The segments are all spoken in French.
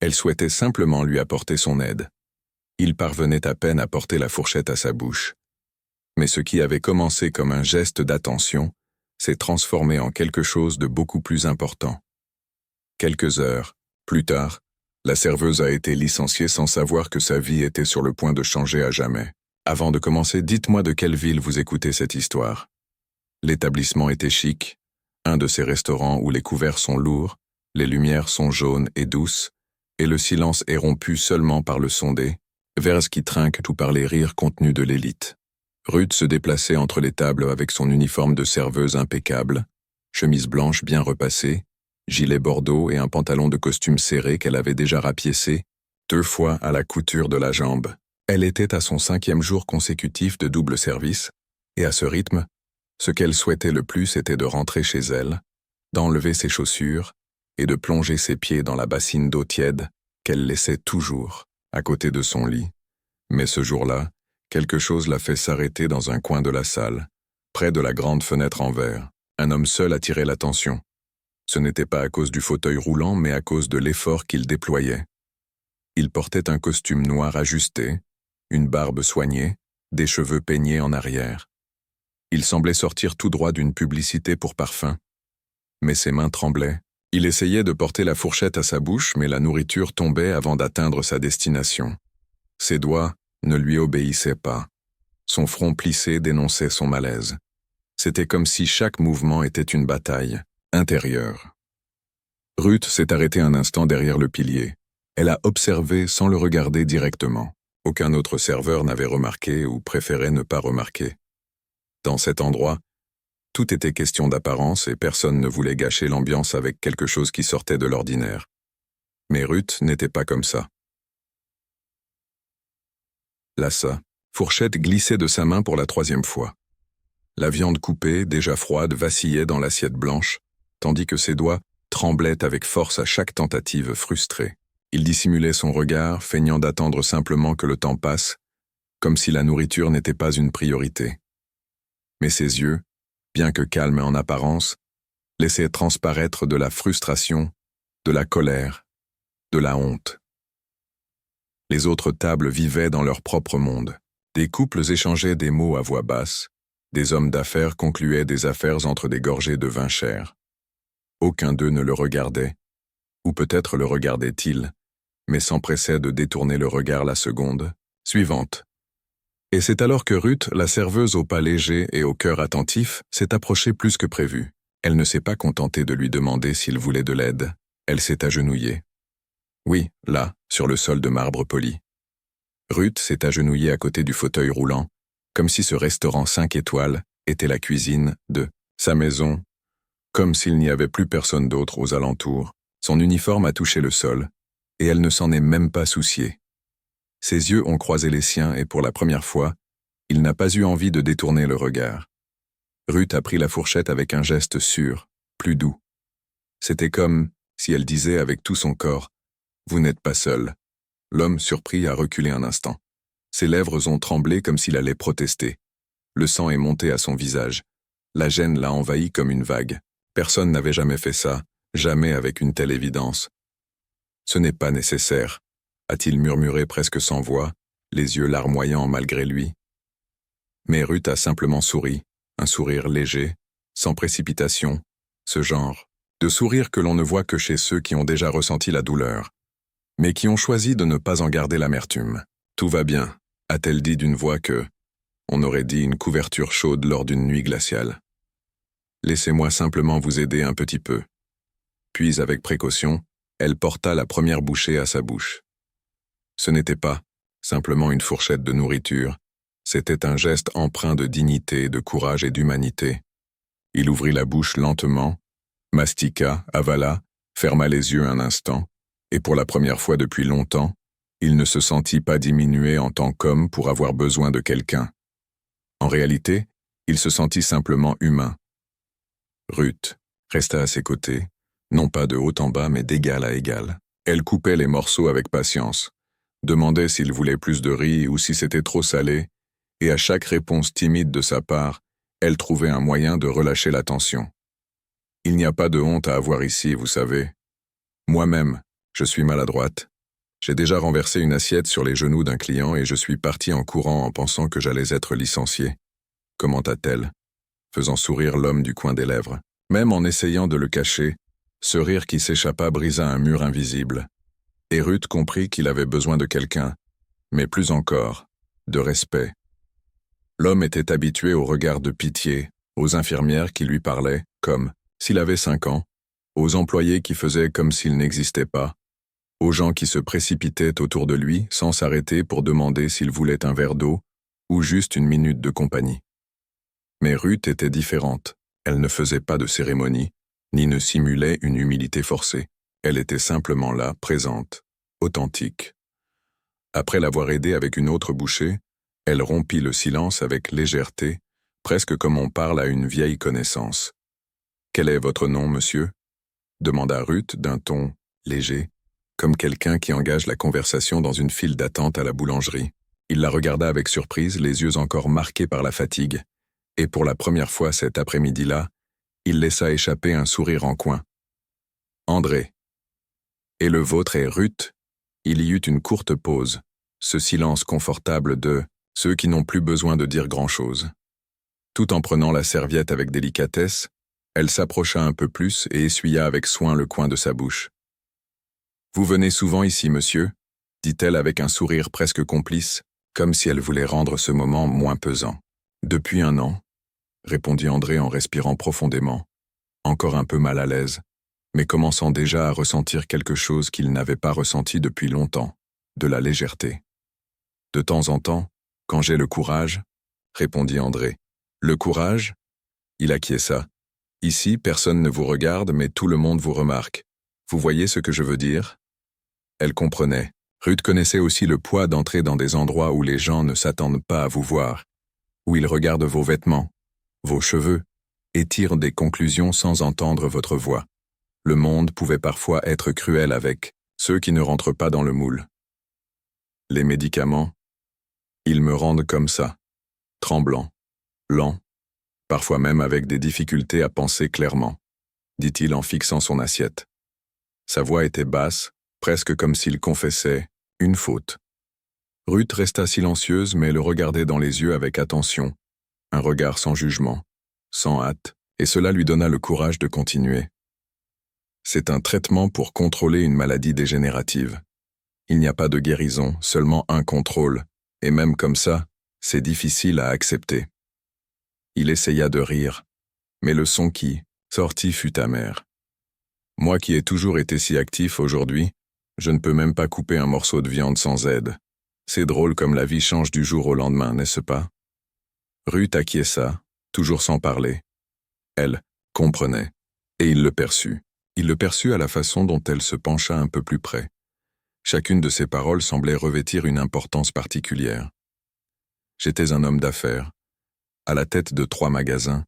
Elle souhaitait simplement lui apporter son aide. Il parvenait à peine à porter la fourchette à sa bouche. Mais ce qui avait commencé comme un geste d'attention s'est transformé en quelque chose de beaucoup plus important. Quelques heures plus tard, la serveuse a été licenciée sans savoir que sa vie était sur le point de changer à jamais. Avant de commencer, dites-moi de quelle ville vous écoutez cette histoire. L'établissement était chic, un de ces restaurants où les couverts sont lourds, les lumières sont jaunes et douces, et le silence est rompu seulement par le son des verses qui trinquent ou par les rires contenus de l'élite. Ruth se déplaçait entre les tables avec son uniforme de serveuse impeccable, chemise blanche bien repassée, gilet bordeaux et un pantalon de costume serré qu'elle avait déjà rapiécé, 2 fois à la couture de la jambe. Elle était à son 5e jour consécutif de double service, et à ce rythme, ce qu'elle souhaitait le plus était de rentrer chez elle, d'enlever ses chaussures et de plonger ses pieds dans la bassine d'eau tiède qu'elle laissait toujours à côté de son lit. Mais ce jour-là, quelque chose l'a fait s'arrêter dans un coin de la salle, près de la grande fenêtre en verre. Un homme seul attirait l'attention. Ce n'était pas à cause du fauteuil roulant, mais à cause de l'effort qu'il déployait. Il portait un costume noir ajusté, une barbe soignée, des cheveux peignés en arrière. Il semblait sortir tout droit d'une publicité pour parfum. Mais ses mains tremblaient. Il essayait de porter la fourchette à sa bouche, mais la nourriture tombait avant d'atteindre sa destination. Ses doigts ne lui obéissaient pas. Son front plissé dénonçait son malaise. C'était comme si chaque mouvement était une bataille intérieure. Ruth s'est arrêtée un instant derrière le pilier. Elle a observé sans le regarder directement. Aucun autre serveur n'avait remarqué ou préférait ne pas remarquer. Dans cet endroit, tout était question d'apparence et personne ne voulait gâcher l'ambiance avec quelque chose qui sortait de l'ordinaire. Mais Ruth n'était pas comme ça. Là, sa fourchette glissait de sa main pour la 3e fois. La viande coupée, déjà froide, vacillait dans l'assiette blanche, tandis que ses doigts tremblaient avec force à chaque tentative frustrée. Il dissimulait son regard, feignant d'attendre simplement que le temps passe, comme si la nourriture n'était pas une priorité. Mais ses yeux, bien que calmes en apparence, laissaient transparaître de la frustration, de la colère, de la honte. Les autres tables vivaient dans leur propre monde. Des couples échangeaient des mots à voix basse, des hommes d'affaires concluaient des affaires entre des gorgées de vin cher. Aucun d'eux ne le regardait, ou peut-être le regardait-il, mais s'empressait de détourner le regard la seconde suivante. Et c'est alors que Ruth, la serveuse au pas léger et au cœur attentif, s'est approchée plus que prévu. Elle ne s'est pas contentée de lui demander s'il voulait de l'aide. Elle s'est agenouillée. Oui, là, sur le sol de marbre poli. Ruth s'est agenouillée à côté du fauteuil roulant, comme si ce restaurant 5 étoiles était la cuisine de sa maison, comme s'il n'y avait plus personne d'autre aux alentours. Son uniforme a touché le sol, et elle ne s'en est même pas souciée. Ses yeux ont croisé les siens et pour la première fois, il n'a pas eu envie de détourner le regard. Ruth a pris la fourchette avec un geste sûr, plus doux. C'était comme si elle disait avec tout son corps « Vous n'êtes pas seul ». L'homme surpris a reculé un instant. Ses lèvres ont tremblé comme s'il allait protester. Le sang est monté à son visage. La gêne l'a envahi comme une vague. Personne n'avait jamais fait ça, jamais avec une telle évidence. « Ce n'est pas nécessaire », a-t-il murmuré presque sans voix, les yeux larmoyants malgré lui. Mais Ruth a simplement souri, un sourire léger, sans précipitation, ce genre de sourire que l'on ne voit que chez ceux qui ont déjà ressenti la douleur, mais qui ont choisi de ne pas en garder l'amertume. « Tout va bien », a-t-elle dit d'une voix que, on aurait dit une couverture chaude lors d'une nuit glaciale. « Laissez-moi simplement vous aider un petit peu. » Puis, avec précaution, elle porta la première bouchée à sa bouche. Ce n'était pas simplement une fourchette de nourriture, c'était un geste empreint de dignité, de courage et d'humanité. Il ouvrit la bouche lentement, mastiqua, avala, ferma les yeux un instant, et pour la première fois depuis longtemps, il ne se sentit pas diminué en tant qu'homme pour avoir besoin de quelqu'un. En réalité, il se sentit simplement humain. Ruth resta à ses côtés, non pas de haut en bas mais d'égal à égal. Elle coupait les morceaux avec patience, demandait s'il voulait plus de riz ou si c'était trop salé, et à chaque réponse timide de sa part, elle trouvait un moyen de relâcher la tension. Il n'y a pas de honte à avoir ici, vous savez. Moi-même, je suis maladroite, J'ai déjà renversé une assiette sur les genoux d'un client et je suis parti en courant en pensant que j'allais être licencié. Commenta-t-elle, faisant sourire l'homme du coin des lèvres. Même en essayant de le cacher, ce rire qui s'échappa brisa un mur invisible. Et Ruth comprit qu'il avait besoin de quelqu'un, mais plus encore, de respect. L'homme était habitué aux regards de pitié, aux infirmières qui lui parlaient, comme s'il avait 5 ans, aux employés qui faisaient comme s'il n'existait pas, aux gens qui se précipitaient autour de lui sans s'arrêter pour demander s'il voulait un verre d'eau ou juste une minute de compagnie. Mais Ruth était différente. Elle ne faisait pas de cérémonie, ni ne simulait une humilité forcée. Elle était simplement là, présente, authentique. Après l'avoir aidé avec une autre bouchée, elle rompit le silence avec légèreté, presque comme on parle à une vieille connaissance. « Quel est votre nom, monsieur ?» demanda Ruth d'un ton léger, comme quelqu'un qui engage la conversation dans une file d'attente à la boulangerie. Il la regarda avec surprise, les yeux encore marqués par la fatigue, et pour la première fois cet après-midi-là, il laissa échapper un sourire en coin. « André. »« Et le vôtre est Ruth ?» Il y eut une courte pause, ce silence confortable de ceux qui n'ont plus besoin de dire grand-chose. Tout en prenant la serviette avec délicatesse, elle s'approcha un peu plus et essuya avec soin le coin de sa bouche. « Vous venez souvent ici, monsieur ?» dit-elle avec un sourire presque complice, comme si elle voulait rendre ce moment moins pesant. « Depuis 1 an, » répondit André en respirant profondément, encore un peu mal à l'aise, mais commençant déjà à ressentir quelque chose qu'il n'avait pas ressenti depuis longtemps, de la légèreté. « De temps en temps, quand j'ai le courage, » répondit André. « Le courage ?» Il acquiesça. « Ici, personne ne vous regarde, mais tout le monde vous remarque. Vous voyez ce que je veux dire ?» Elle comprenait. Ruth connaissait aussi le poids d'entrer dans des endroits où les gens ne s'attendent pas à vous voir, où ils regardent vos vêtements, vos cheveux, et tirent des conclusions sans entendre votre voix. Le monde pouvait parfois être cruel avec ceux qui ne rentrent pas dans le moule. Les médicaments, ils me rendent comme ça, tremblant, lent, parfois même avec des difficultés à penser clairement, dit-il en fixant son assiette. Sa voix était basse, presque comme s'il confessait une faute. Ruth resta silencieuse mais le regardait dans les yeux avec attention, un regard sans jugement, sans hâte, et cela lui donna le courage de continuer. C'est un traitement pour contrôler une maladie dégénérative. Il n'y a pas de guérison, seulement un contrôle, et même comme ça, c'est difficile à accepter. Il essaya de rire, mais le son qui sortit fut amer. Moi qui ai toujours été si actif aujourd'hui, je ne peux même pas couper un morceau de viande sans aide. C'est drôle comme la vie change du jour au lendemain, n'est-ce pas? Ruth acquiesça, toujours sans parler. Elle comprenait, et il le perçut. Il le perçut à la façon dont elle se pencha un peu plus près. Chacune de ses paroles semblait revêtir une importance particulière. J'étais un homme d'affaires, à la tête de 3 magasins,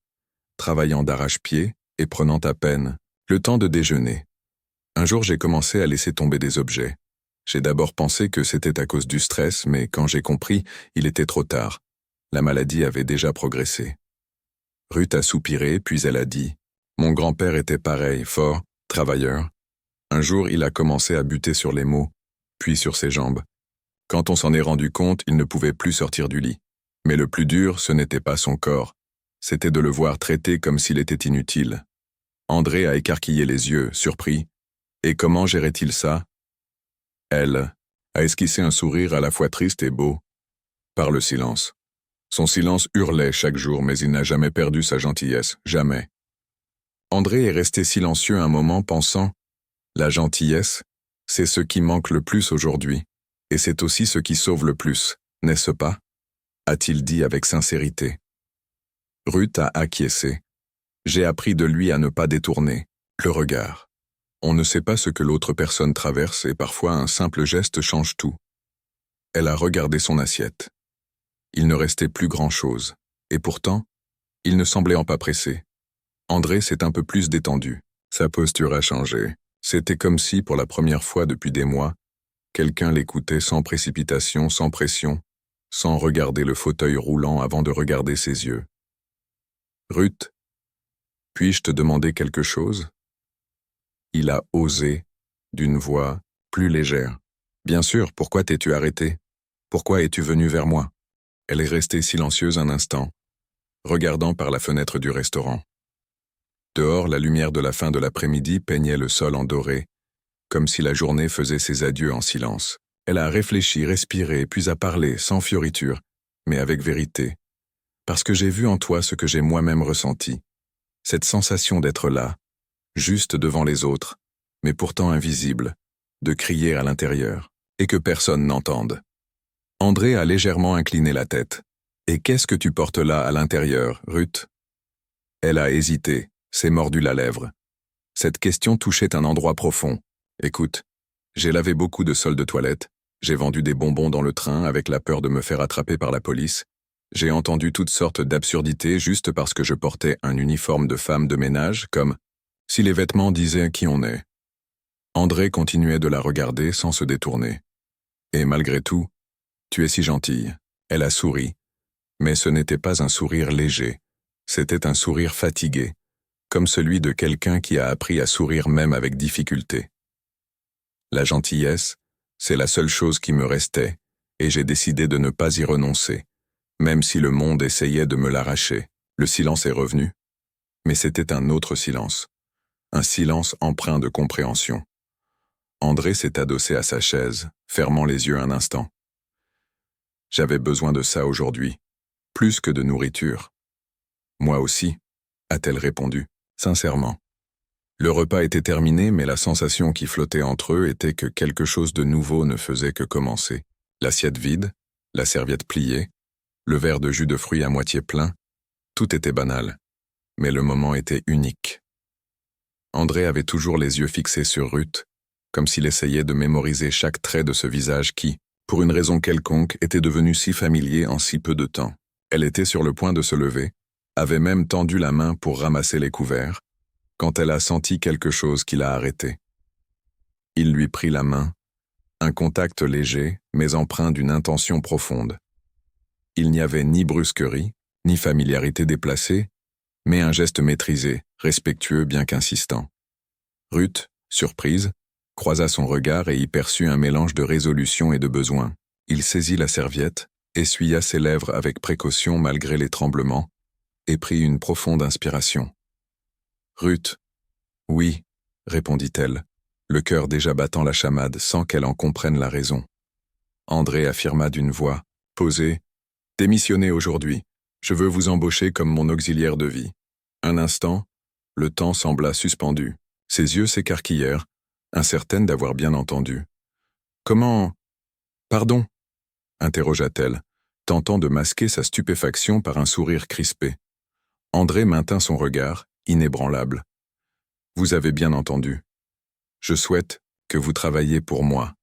travaillant d'arrache-pied et prenant à peine le temps de déjeuner. Un jour, j'ai commencé à laisser tomber des objets. J'ai d'abord pensé que c'était à cause du stress, mais quand j'ai compris, il était trop tard. La maladie avait déjà progressé. Ruth a soupiré, puis elle a dit « Mon grand-père était pareil, fort, travailleur. Un jour, il a commencé à buter sur les mots, puis sur ses jambes. Quand on s'en est rendu compte, il ne pouvait plus sortir du lit. Mais le plus dur, ce n'était pas son corps. C'était de le voir traité comme s'il était inutile. » André a écarquillé les yeux, surpris. Et comment gérait-il ça? Elle a esquissé un sourire à la fois triste et beau. Par le silence. Son silence hurlait chaque jour, mais il n'a jamais perdu sa gentillesse, jamais. André est resté silencieux un moment, pensant « La gentillesse, c'est ce qui manque le plus aujourd'hui, et c'est aussi ce qui sauve le plus, n'est-ce pas ?» a-t-il dit avec sincérité. Ruth a acquiescé. J'ai appris de lui à ne pas détourner le regard. On ne sait pas ce que l'autre personne traverse et parfois un simple geste change tout. Elle a regardé son assiette. Il ne restait plus grand-chose, et pourtant, il ne semblait en pas pressé. André s'est un peu plus détendu. Sa posture a changé. C'était comme si, pour la première fois depuis des mois, quelqu'un l'écoutait sans précipitation, sans pression, sans regarder le fauteuil roulant avant de regarder ses yeux. « Ruth, puis-je te demander quelque chose ?» Il a osé, d'une voix plus légère. « Bien sûr, pourquoi t'es-tu arrêté? Pourquoi es-tu venu vers moi? Elle est restée silencieuse un instant, regardant par la fenêtre du restaurant. Dehors, la lumière de la fin de l'après-midi peignait le sol en doré, comme si la journée faisait ses adieux en silence. Elle a réfléchi, respiré, puis a parlé, sans fioriture, mais avec vérité. Parce que j'ai vu en toi ce que j'ai moi-même ressenti. Cette sensation d'être là, juste devant les autres, mais pourtant invisible, de crier à l'intérieur, et que personne n'entende. André a légèrement incliné la tête. Et qu'est-ce que tu portes là à l'intérieur, Ruth? Elle a hésité, s'est mordu la lèvre. Cette question touchait un endroit profond. Écoute, j'ai lavé beaucoup de sol de toilette, j'ai vendu des bonbons dans le train avec la peur de me faire attraper par la police, j'ai entendu toutes sortes d'absurdités juste parce que je portais un uniforme de femme de ménage, comme si les vêtements disaient qui on est. André continuait de la regarder sans se détourner. Et malgré tout, tu es si gentille. Elle a souri. Mais ce n'était pas un sourire léger, c'était un sourire fatigué, comme celui de quelqu'un qui a appris à sourire même avec difficulté. La gentillesse, c'est la seule chose qui me restait, et j'ai décidé de ne pas y renoncer, même si le monde essayait de me l'arracher. Le silence est revenu, mais c'était un autre silence, un silence empreint de compréhension. André s'est adossé à sa chaise, fermant les yeux un instant. J'avais besoin de ça aujourd'hui, plus que de nourriture. Moi aussi, a-t-elle répondu, sincèrement. Le repas était terminé, mais la sensation qui flottait entre eux était que quelque chose de nouveau ne faisait que commencer. L'assiette vide, la serviette pliée, le verre de jus de fruits à moitié plein, tout était banal, mais le moment était unique. André avait toujours les yeux fixés sur Ruth, comme s'il essayait de mémoriser chaque trait de ce visage qui, pour une raison quelconque, était devenu si familier en si peu de temps. Elle était sur le point de se lever, avait même tendu la main pour ramasser les couverts, quand elle a senti quelque chose qui l'a arrêtée. Il lui prit la main, un contact léger, mais empreint d'une intention profonde. Il n'y avait ni brusquerie, ni familiarité déplacée, mais un geste maîtrisé, respectueux bien qu'insistant. Ruth, surprise, croisa son regard et y perçut un mélange de résolution et de besoin. Il saisit la serviette, essuya ses lèvres avec précaution malgré les tremblements, et prit une profonde inspiration. « Ruth, oui, » répondit-elle, le cœur déjà battant la chamade sans qu'elle en comprenne la raison. André affirma d'une voix posée, « Démissionnez aujourd'hui, je veux vous embaucher comme mon auxiliaire de vie. » Un instant, le temps sembla suspendu. Ses yeux s'écarquillèrent, incertaine d'avoir bien entendu. « Comment... Pardon ?» interrogea-t-elle, tentant de masquer sa stupéfaction par un sourire crispé. André maintint son regard, inébranlable. « Vous avez bien entendu. Je souhaite que vous travailliez pour moi,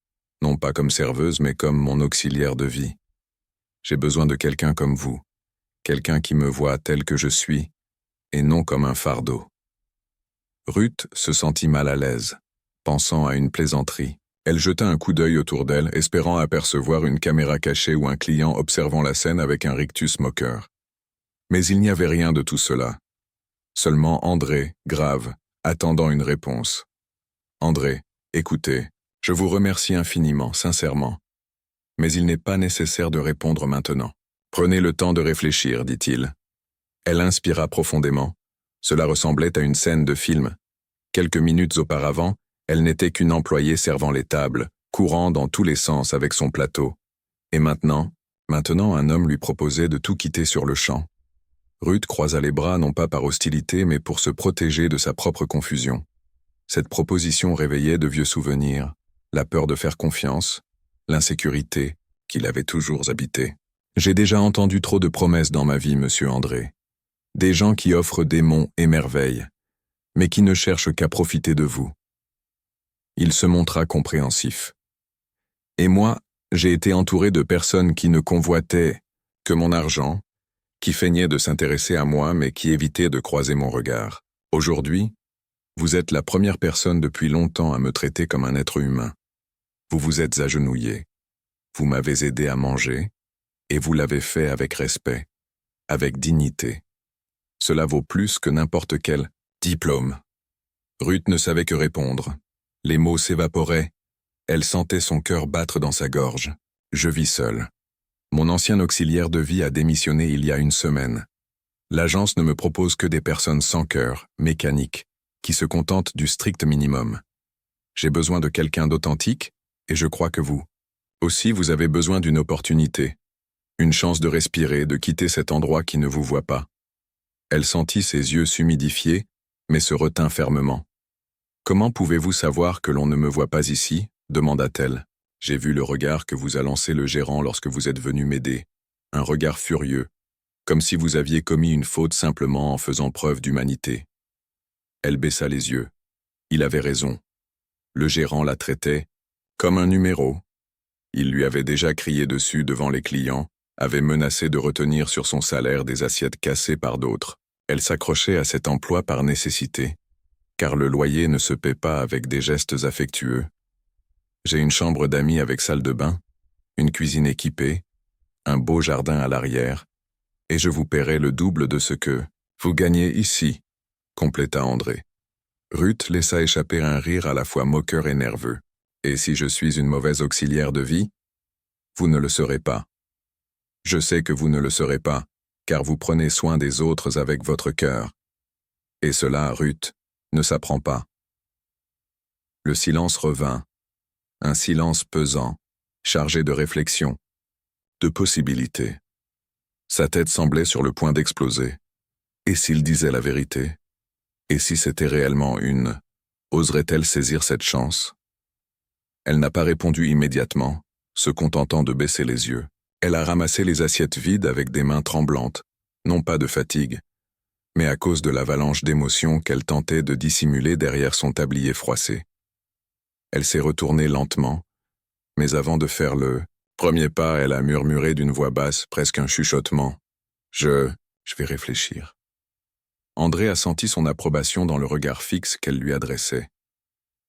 non pas comme serveuse, mais comme mon auxiliaire de vie. J'ai besoin de quelqu'un comme vous, quelqu'un qui me voit tel que je suis, et non comme un fardeau. » Ruth se sentit mal à l'aise, pensant à une plaisanterie. Elle jeta un coup d'œil autour d'elle, espérant apercevoir une caméra cachée ou un client observant la scène avec un rictus moqueur. Mais il n'y avait rien de tout cela. Seulement André, grave, attendant une réponse. « André, écoutez, je vous remercie infiniment, sincèrement. Mais il n'est pas nécessaire de répondre maintenant. Prenez le temps de réfléchir, dit-il. » Elle inspira profondément. Cela ressemblait à une scène de film. Quelques minutes auparavant, elle n'était qu'une employée servant les tables, courant dans tous les sens avec son plateau. Et maintenant un homme lui proposait de tout quitter sur le champ. Ruth croisa les bras non pas par hostilité, mais pour se protéger de sa propre confusion. Cette proposition réveillait de vieux souvenirs, la peur de faire confiance, l'insécurité qui l'avait toujours habité. « J'ai déjà entendu trop de promesses dans ma vie, monsieur André. Des gens qui offrent des monts et merveilles, mais qui ne cherchent qu'à profiter de vous. » Il se montra compréhensif. « Et moi, j'ai été entouré de personnes qui ne convoitaient que mon argent, qui feignaient de s'intéresser à moi mais qui évitaient de croiser mon regard. Aujourd'hui, vous êtes la première personne depuis longtemps à me traiter comme un être humain. Vous vous êtes agenouillé, vous m'avez aidé à manger, et vous l'avez fait avec respect, avec dignité. Cela vaut plus que n'importe quel diplôme. » Ruth ne savait que répondre. Les mots s'évaporaient, Elle sentait son cœur battre dans sa gorge. Je vis seul. Mon ancien auxiliaire de vie a démissionné il y a une semaine. L'agence ne me propose que des personnes sans cœur, mécaniques, qui se contentent du strict minimum. J'ai besoin de quelqu'un d'authentique, et je crois que vous. Aussi, vous avez besoin d'une opportunité. Une chance de respirer, de quitter cet endroit qui ne vous voit pas. Elle sentit ses yeux s'humidifier, mais se retint fermement. « Comment pouvez-vous savoir que l'on ne me voit pas ici ?» demanda-t-elle. « J'ai vu le regard que vous a lancé le gérant lorsque vous êtes venu m'aider. Un regard furieux, comme si vous aviez commis une faute simplement en faisant preuve d'humanité. » Elle baissa les yeux. Il avait raison. Le gérant la traitait comme un numéro. Il lui avait déjà crié dessus devant les clients, avait menacé de retenir sur son salaire des assiettes cassées par d'autres. Elle s'accrochait à cet emploi par nécessité, car le loyer ne se paie pas avec des gestes affectueux. J'ai une chambre d'amis avec salle de bain, une cuisine équipée, un beau jardin à l'arrière, et je vous paierai le double de ce que vous gagnez ici, compléta André. Ruth laissa échapper un rire à la fois moqueur et nerveux. Et si je suis une mauvaise auxiliaire de vie? Vous ne le serez pas. Je sais que vous ne le serez pas, car vous prenez soin des autres avec votre cœur. Et cela, Ruth, ne s'apprend pas. Le silence revint, un silence pesant, chargé de réflexion, de possibilités. Sa tête semblait sur le point d'exploser. Et s'il disait la vérité? Et si c'était réellement une, oserait-elle saisir cette chance? Elle n'a pas répondu immédiatement, se contentant de baisser les yeux. Elle a ramassé les assiettes vides avec des mains tremblantes, non pas de fatigue, mais à cause de l'avalanche d'émotions qu'elle tentait de dissimuler derrière son tablier froissé. Elle s'est retournée lentement, mais avant de faire le premier pas, elle a murmuré d'une voix basse, presque un chuchotement. Je vais réfléchir. André a senti son approbation dans le regard fixe qu'elle lui adressait.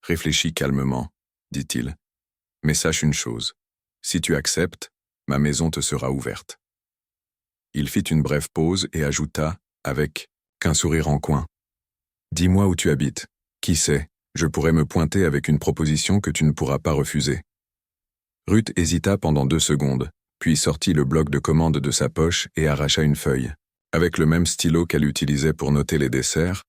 Réfléchis calmement, dit-il. Mais sache une chose, si tu acceptes, ma maison te sera ouverte. Il fit une brève pause et ajouta, avec qu'un sourire en coin. Dis-moi où tu habites. Qui sait, je pourrais me pointer avec une proposition que tu ne pourras pas refuser. Ruth hésita pendant 2 secondes, puis sortit le bloc de commande de sa poche et arracha une feuille. Avec le même stylo qu'elle utilisait pour noter les desserts,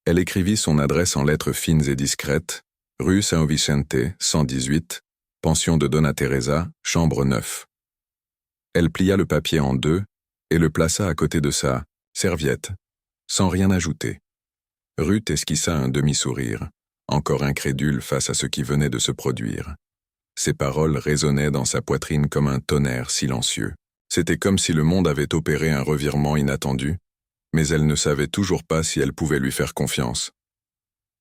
elle écrivit son adresse en lettres fines et discrètes, rue São Vicente, 118, pension de Donna Teresa, chambre 9. Elle plia le papier en 2 et le plaça à côté de sa serviette, sans rien ajouter. Ruth esquissa un demi-sourire, encore incrédule face à ce qui venait de se produire. Ses paroles résonnaient dans sa poitrine comme un tonnerre silencieux. C'était comme si le monde avait opéré un revirement inattendu, mais elle ne savait toujours pas si elle pouvait lui faire confiance.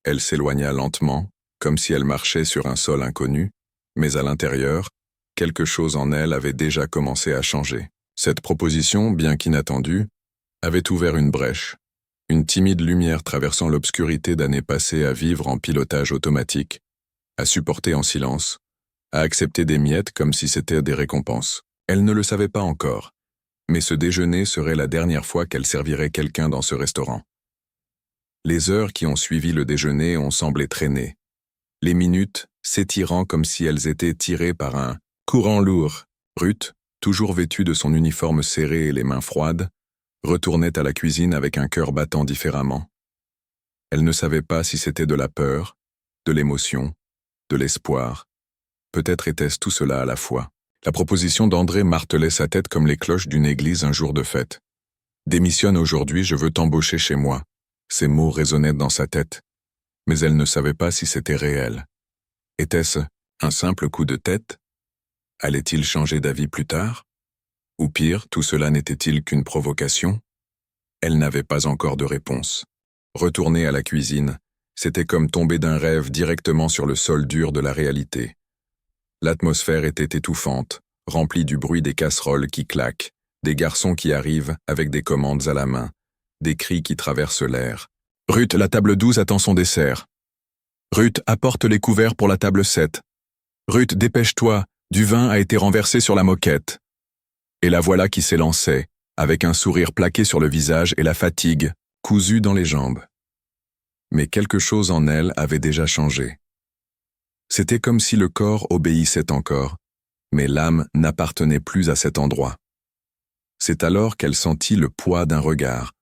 Elle s'éloigna lentement, comme si elle marchait sur un sol inconnu, mais à l'intérieur, quelque chose en elle avait déjà commencé à changer. Cette proposition, bien qu'inattendue, avait ouvert une brèche, une timide lumière traversant l'obscurité d'années passées à vivre en pilotage automatique, à supporter en silence, à accepter des miettes comme si c'était des récompenses. Elle ne le savait pas encore, mais ce déjeuner serait la dernière fois qu'elle servirait quelqu'un dans ce restaurant. Les heures qui ont suivi le déjeuner ont semblé traîner, les minutes s'étirant comme si elles étaient tirées par un courant lourd. Ruth, toujours vêtue de son uniforme serré et les mains froides, retournait à la cuisine avec un cœur battant différemment. Elle ne savait pas si c'était de la peur, de l'émotion, de l'espoir. Peut-être était-ce tout cela à la fois. La proposition d'André martelait sa tête comme les cloches d'une église un jour de fête. « Démissionne aujourd'hui, je veux t'embaucher chez moi ». Ces mots résonnaient dans sa tête, mais elle ne savait pas si c'était réel. Était-ce un simple coup de tête? Allait-il changer d'avis plus tard? Ou pire, tout cela n'était-il qu'une provocation? Elle n'avait pas encore de réponse. Retourner à la cuisine, c'était comme tomber d'un rêve directement sur le sol dur de la réalité. L'atmosphère était étouffante, remplie du bruit des casseroles qui claquent, des garçons qui arrivent avec des commandes à la main, des cris qui traversent l'air. « Ruth, la table 12 attend son dessert. »« Ruth, apporte les couverts pour la table 7. »« Ruth, dépêche-toi, du vin a été renversé sur la moquette. » Et la voilà qui s'élançait, avec un sourire plaqué sur le visage et la fatigue, cousue dans les jambes. Mais quelque chose en elle avait déjà changé. C'était comme si le corps obéissait encore, mais l'âme n'appartenait plus à cet endroit. C'est alors qu'elle sentit le poids d'un regard,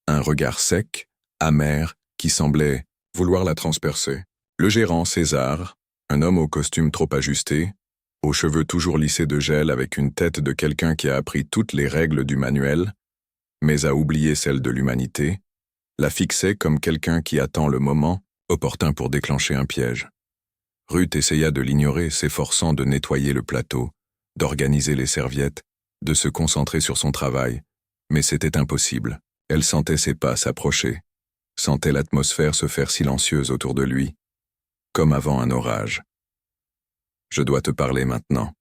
un regard sec, amer, qui semblait vouloir la transpercer. Le gérant César, un homme au costume trop ajusté, aux cheveux toujours lissés de gel avec une tête de quelqu'un qui a appris toutes les règles du manuel, mais a oublié celles de l'humanité, la fixait comme quelqu'un qui attend le moment opportun pour déclencher un piège. Ruth essaya de l'ignorer, s'efforçant de nettoyer le plateau, d'organiser les serviettes, de se concentrer sur son travail, mais c'était impossible. Elle sentait ses pas s'approcher, sentait l'atmosphère se faire silencieuse autour de lui, comme avant un orage. « Je dois te parler maintenant »,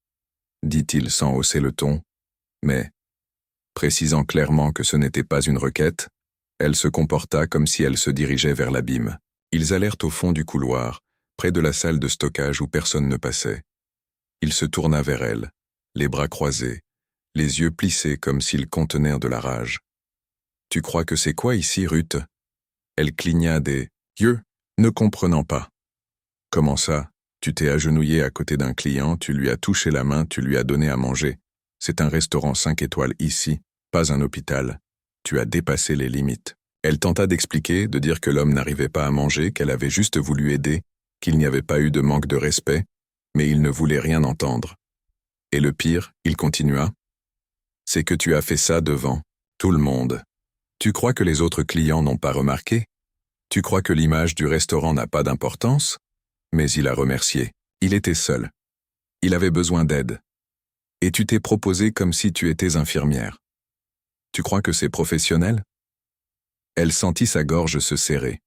dit-il sans hausser le ton, mais, précisant clairement que ce n'était pas une requête, elle se comporta comme si elle se dirigeait vers l'abîme. Ils allèrent au fond du couloir, près de la salle de stockage où personne ne passait. Il se tourna vers elle, les bras croisés, les yeux plissés comme s'ils contenaient de la rage. « Tu crois que c'est quoi ici, Ruth ?» Elle cligna des yeux, ne comprenant pas. « Comment ça? Tu t'es agenouillé à côté d'un client, tu lui as touché la main, tu lui as donné à manger. C'est un restaurant 5 étoiles ici, pas un hôpital. Tu as dépassé les limites. » Elle tenta d'expliquer, de dire que l'homme n'arrivait pas à manger, qu'elle avait juste voulu aider, qu'il n'y avait pas eu de manque de respect, mais il ne voulait rien entendre. Et le pire, il continua, « C'est que tu as fait ça devant tout le monde. Tu crois que les autres clients n'ont pas remarqué? Tu crois que l'image du restaurant n'a pas d'importance? » Mais il a remercié. Il était seul. Il avait besoin d'aide. Et tu t'es proposé comme si tu étais infirmière. Tu crois que c'est professionnel? Elle sentit sa gorge se serrer.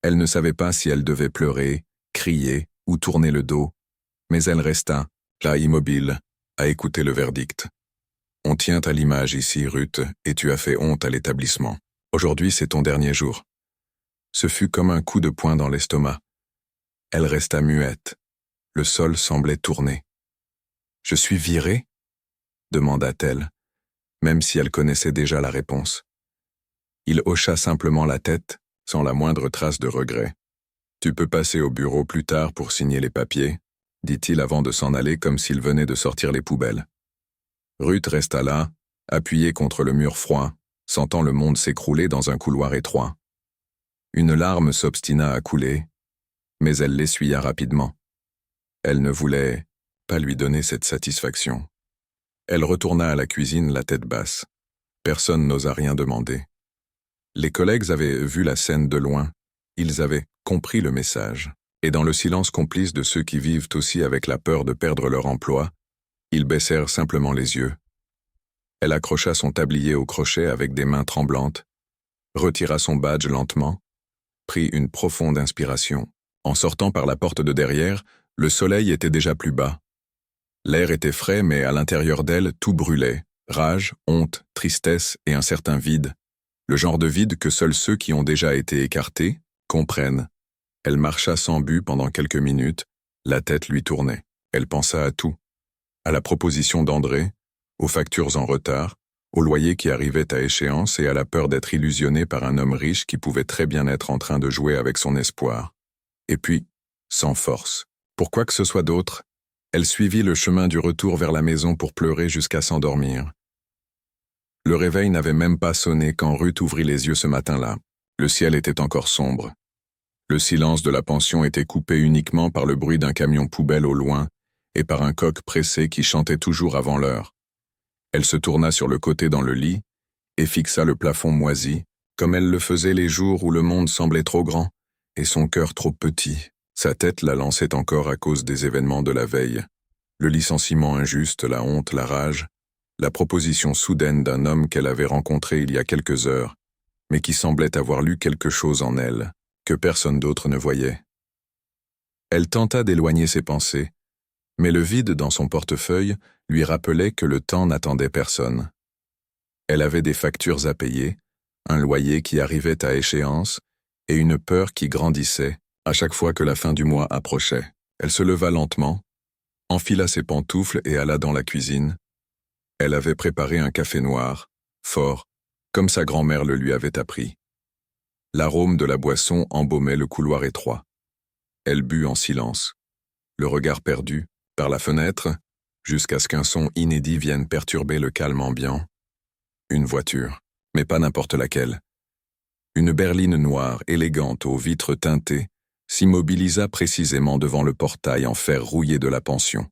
Elle ne savait pas si elle devait pleurer, crier ou tourner le dos, mais elle resta, là immobile, à écouter le verdict. On tient à l'image ici, Ruth, et tu as fait honte à l'établissement. Aujourd'hui, c'est ton dernier jour. Ce fut comme un coup de poing dans l'estomac. Elle resta muette. Le sol semblait tourner. « Je suis virée ?» demanda-t-elle, même si elle connaissait déjà la réponse. Il hocha simplement la tête, sans la moindre trace de regret. « Tu peux passer au bureau plus tard pour signer les papiers », dit-il avant de s'en aller comme s'il venait de sortir les poubelles. Ruth resta là, appuyée contre le mur froid, sentant le monde s'écrouler dans un couloir étroit. Une larme s'obstina à couler, mais elle l'essuya rapidement. Elle ne voulait pas lui donner cette satisfaction. Elle retourna à la cuisine la tête basse. Personne n'osa rien demander. Les collègues avaient vu la scène de loin. Ils avaient compris le message. Et dans le silence complice de ceux qui vivent aussi avec la peur de perdre leur emploi, ils baissèrent simplement les yeux. Elle accrocha son tablier au crochet avec des mains tremblantes, retira son badge lentement, prit une profonde inspiration. En sortant par la porte de derrière, le soleil était déjà plus bas. L'air était frais, mais à l'intérieur d'elle, tout brûlait. Rage, honte, tristesse et un certain vide. Le genre de vide que seuls ceux qui ont déjà été écartés comprennent. Elle marcha sans but pendant quelques minutes, la tête lui tournait. Elle pensa à tout. À la proposition d'André, aux factures en retard, au loyer qui arrivait à échéance et à la peur d'être illusionnée par un homme riche qui pouvait très bien être en train de jouer avec son espoir. Et puis, sans force, pour quoi que ce soit d'autre, elle suivit le chemin du retour vers la maison pour pleurer jusqu'à s'endormir. Le réveil n'avait même pas sonné quand Ruth ouvrit les yeux ce matin-là. Le ciel était encore sombre. Le silence de la pension était coupé uniquement par le bruit d'un camion poubelle au loin et par un coq pressé qui chantait toujours avant l'heure. Elle se tourna sur le côté dans le lit et fixa le plafond moisi, comme elle le faisait les jours où le monde semblait trop grand et son cœur trop petit. Sa tête la lançait encore à cause des événements de la veille. Le licenciement injuste, la honte, la rage, la proposition soudaine d'un homme qu'elle avait rencontré il y a quelques heures, mais qui semblait avoir lu quelque chose en elle, que personne d'autre ne voyait. Elle tenta d'éloigner ses pensées, mais le vide dans son portefeuille lui rappelait que le temps n'attendait personne. Elle avait des factures à payer, un loyer qui arrivait à échéance, et une peur qui grandissait à chaque fois que la fin du mois approchait. Elle se leva lentement, enfila ses pantoufles et alla dans la cuisine. Elle avait préparé un café noir, fort, comme sa grand-mère le lui avait appris. L'arôme de la boisson embaumait le couloir étroit. Elle but en silence. le regard perdu, par la fenêtre, jusqu'à ce qu'un son inédit vienne perturber le calme ambiant. Une voiture, mais pas n'importe laquelle. Une berline noire, élégante, aux vitres teintées, s'immobilisa précisément devant le portail en fer rouillé de la pension.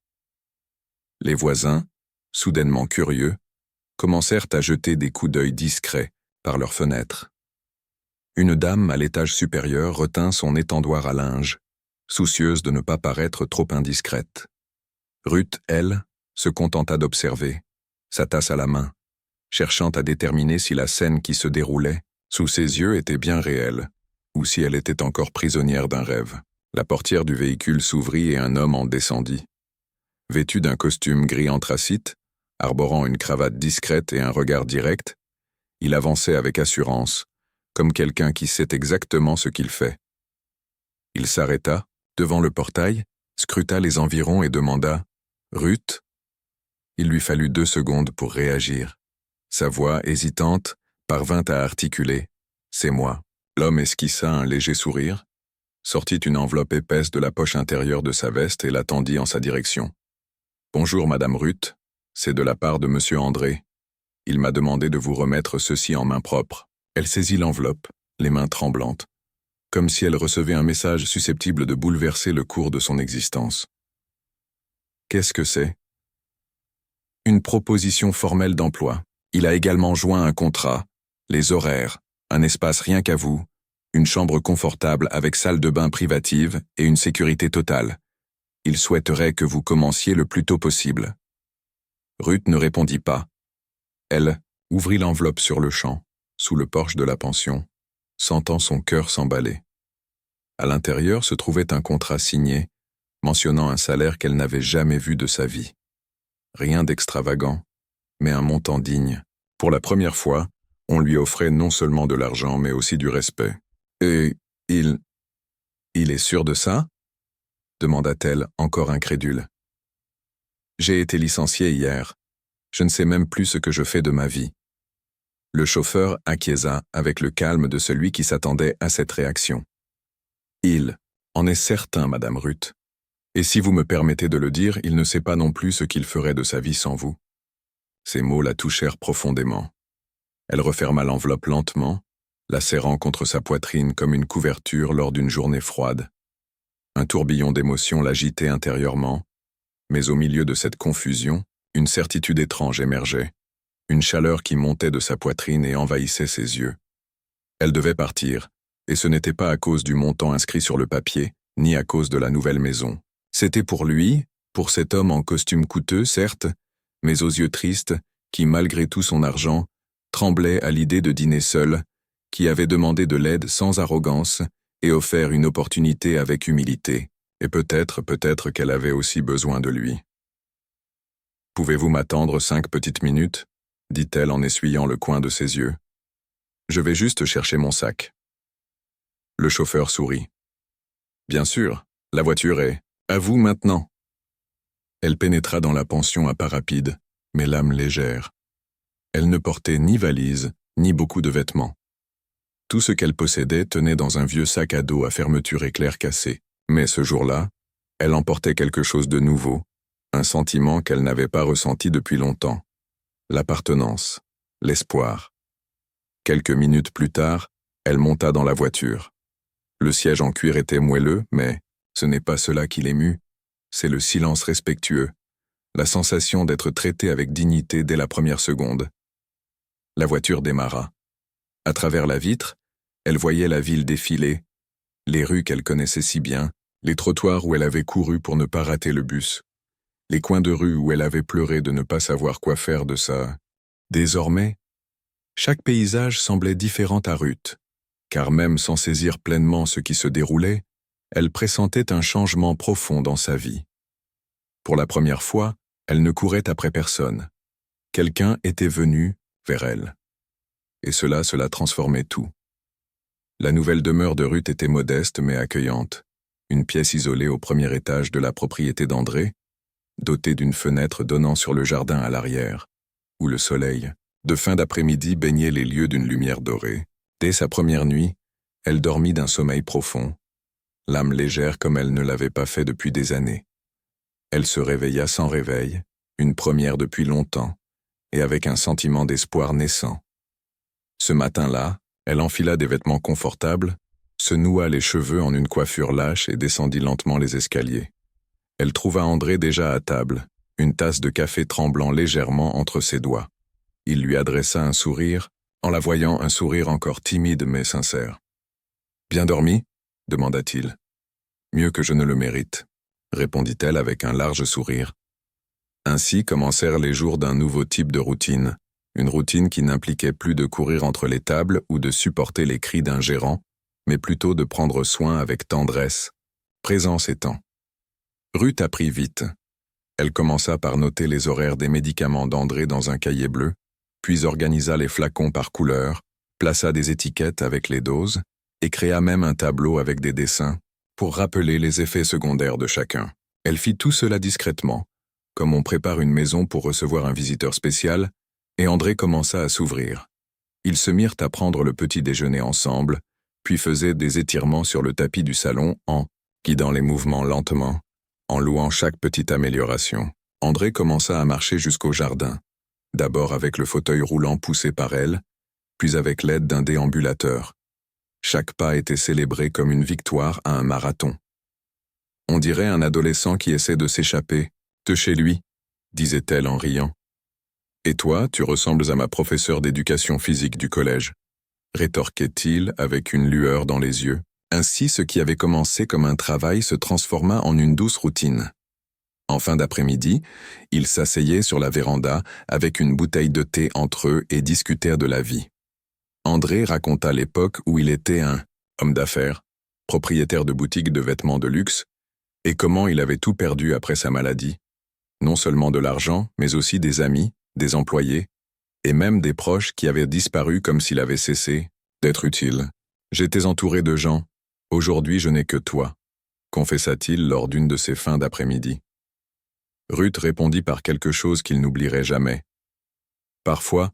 Les voisins, soudainement curieux, commencèrent à jeter des coups d'œil discrets par leurs fenêtres. Une dame à l'étage supérieur retint son étendoir à linge, soucieuse de ne pas paraître trop indiscrète. Ruth, elle, se contenta d'observer, sa tasse à la main, cherchant à déterminer si la scène qui se déroulait sous ses yeux était bien réelle, ou si elle était encore prisonnière d'un rêve. La portière du véhicule s'ouvrit et un homme en descendit. Vêtu d'un costume gris anthracite, arborant une cravate discrète et un regard direct, il avançait avec assurance, comme quelqu'un qui sait exactement ce qu'il fait. Il s'arrêta, devant le portail, scruta les environs et demanda « Ruth ?» Il lui fallut 2 secondes pour réagir. Sa voix, hésitante, parvint à articuler « C'est moi ». L'homme esquissa un léger sourire, sortit une enveloppe épaisse de la poche intérieure de sa veste et la tendit en sa direction. « Bonjour, Madame Ruth, c'est de la part de Monsieur André. Il m'a demandé de vous remettre ceci en main propre. » Elle saisit l'enveloppe, les mains tremblantes, comme si elle recevait un message susceptible de bouleverser le cours de son existence. « Qu'est-ce que c'est ?»« Une proposition formelle d'emploi. Il a également joint un contrat, les horaires, un espace rien qu'à vous, une chambre confortable avec salle de bain privative et une sécurité totale. Il souhaiterait que vous commenciez le plus tôt possible. » Ruth ne répondit pas. Elle ouvrit l'enveloppe sur le champ, sous le porche de la pension, sentant son cœur s'emballer. À l'intérieur se trouvait un contrat signé, mentionnant un salaire qu'elle n'avait jamais vu de sa vie. Rien d'extravagant, mais un montant digne. Pour la première fois, on lui offrait non seulement de l'argent, mais aussi du respect. « Et il est sûr de ça ?» demanda-t-elle, encore incrédule. « J'ai été licenciée hier. Je ne sais même plus ce que je fais de ma vie. » Le chauffeur acquiesça avec le calme de celui qui s'attendait à cette réaction. « Il en est certain, Madame Ruth. Et si vous me permettez de le dire, il ne sait pas non plus ce qu'il ferait de sa vie sans vous. » Ces mots la touchèrent profondément. Elle referma l'enveloppe lentement, la serrant contre sa poitrine comme une couverture lors d'une journée froide. Un tourbillon d'émotions l'agitait intérieurement, mais au milieu de cette confusion, une certitude étrange émergeait, une chaleur qui montait de sa poitrine et envahissait ses yeux. Elle devait partir, et ce n'était pas à cause du montant inscrit sur le papier, ni à cause de la nouvelle maison. C'était pour lui, pour cet homme en costume coûteux, certes, mais aux yeux tristes, qui, malgré tout son argent, tremblait à l'idée de dîner seul, qui avait demandé de l'aide sans arrogance et offert une opportunité avec humilité, et peut-être qu'elle avait aussi besoin de lui. « Pouvez-vous m'attendre 5 petites minutes ?» dit-elle en essuyant le coin de ses yeux. « Je vais juste chercher mon sac. » Le chauffeur sourit. « Bien sûr, la voiture est à vous maintenant. » Elle pénétra dans la pension à pas rapide, mais l'âme légère. Elle ne portait ni valise, ni beaucoup de vêtements. Tout ce qu'elle possédait tenait dans un vieux sac à dos à fermeture éclair cassée. Mais ce jour-là, elle emportait quelque chose de nouveau, un sentiment qu'elle n'avait pas ressenti depuis longtemps. L'appartenance, l'espoir. Quelques minutes plus tard, elle monta dans la voiture. Le siège en cuir était moelleux, mais ce n'est pas cela qui l'émut, c'est le silence respectueux, la sensation d'être traitée avec dignité dès la première seconde. La voiture démarra. À travers la vitre, elle voyait la ville défiler, les rues qu'elle connaissait si bien, les trottoirs où elle avait couru pour ne pas rater le bus, les coins de rue où elle avait pleuré de ne pas savoir quoi faire de ça. Désormais, chaque paysage semblait différent à Ruth, car même sans saisir pleinement ce qui se déroulait, elle pressentait un changement profond dans sa vie. Pour la première fois, elle ne courait après personne. Quelqu'un était venu vers elle. Et cela transformait tout. La nouvelle demeure de Ruth était modeste mais accueillante, une pièce isolée au premier étage de la propriété d'André, dotée d'une fenêtre donnant sur le jardin à l'arrière, où le soleil, de fin d'après-midi, baignait les lieux d'une lumière dorée. Dès sa première nuit, elle dormit d'un sommeil profond, l'âme légère comme elle ne l'avait pas fait depuis des années. Elle se réveilla sans réveil, une première depuis longtemps, et avec un sentiment d'espoir naissant. Ce matin-là, elle enfila des vêtements confortables, se noua les cheveux en une coiffure lâche et descendit lentement les escaliers. Elle trouva André déjà à table, une tasse de café tremblant légèrement entre ses doigts. Il lui adressa un sourire, en la voyant un sourire encore timide mais sincère. « Bien dormi ?» demanda-t-il. « Mieux que je ne le mérite », répondit-elle avec un large sourire. Ainsi commencèrent les jours d'un nouveau type de routine, une routine qui n'impliquait plus de courir entre les tables ou de supporter les cris d'un gérant, mais plutôt de prendre soin avec tendresse, présence et temps. Ruth apprit vite. Elle commença par noter les horaires des médicaments d'André dans un cahier bleu, puis organisa les flacons par couleur, plaça des étiquettes avec les doses et créa même un tableau avec des dessins pour rappeler les effets secondaires de chacun. Elle fit tout cela discrètement, comme on prépare une maison pour recevoir un visiteur spécial, et André commença à s'ouvrir. Ils se mirent à prendre le petit déjeuner ensemble, puis faisaient des étirements sur le tapis du salon en guidant les mouvements lentement, en louant chaque petite amélioration. André commença à marcher jusqu'au jardin, d'abord avec le fauteuil roulant poussé par elle, puis avec l'aide d'un déambulateur. Chaque pas était célébré comme une victoire à un marathon. On dirait un adolescent qui essaie de s'échapper de chez lui, disait-elle en riant. Et toi, tu ressembles à ma professeure d'éducation physique du collège, rétorquait-il avec une lueur dans les yeux. Ainsi, ce qui avait commencé comme un travail se transforma en une douce routine. En fin d'après-midi, ils s'asseyaient sur la véranda avec une bouteille de thé entre eux et discutèrent de la vie. André raconta l'époque où il était un homme d'affaires, propriétaire de boutique de vêtements de luxe, et comment il avait tout perdu après sa maladie. Non seulement de l'argent, mais aussi des amis, des employés, et même des proches qui avaient disparu comme s'il avait cessé d'être utile. « J'étais entouré de gens. Aujourd'hui, je n'ai que toi », confessa-t-il lors d'une de ses fins d'après-midi. Ruth répondit par quelque chose qu'il n'oublierait jamais. Parfois,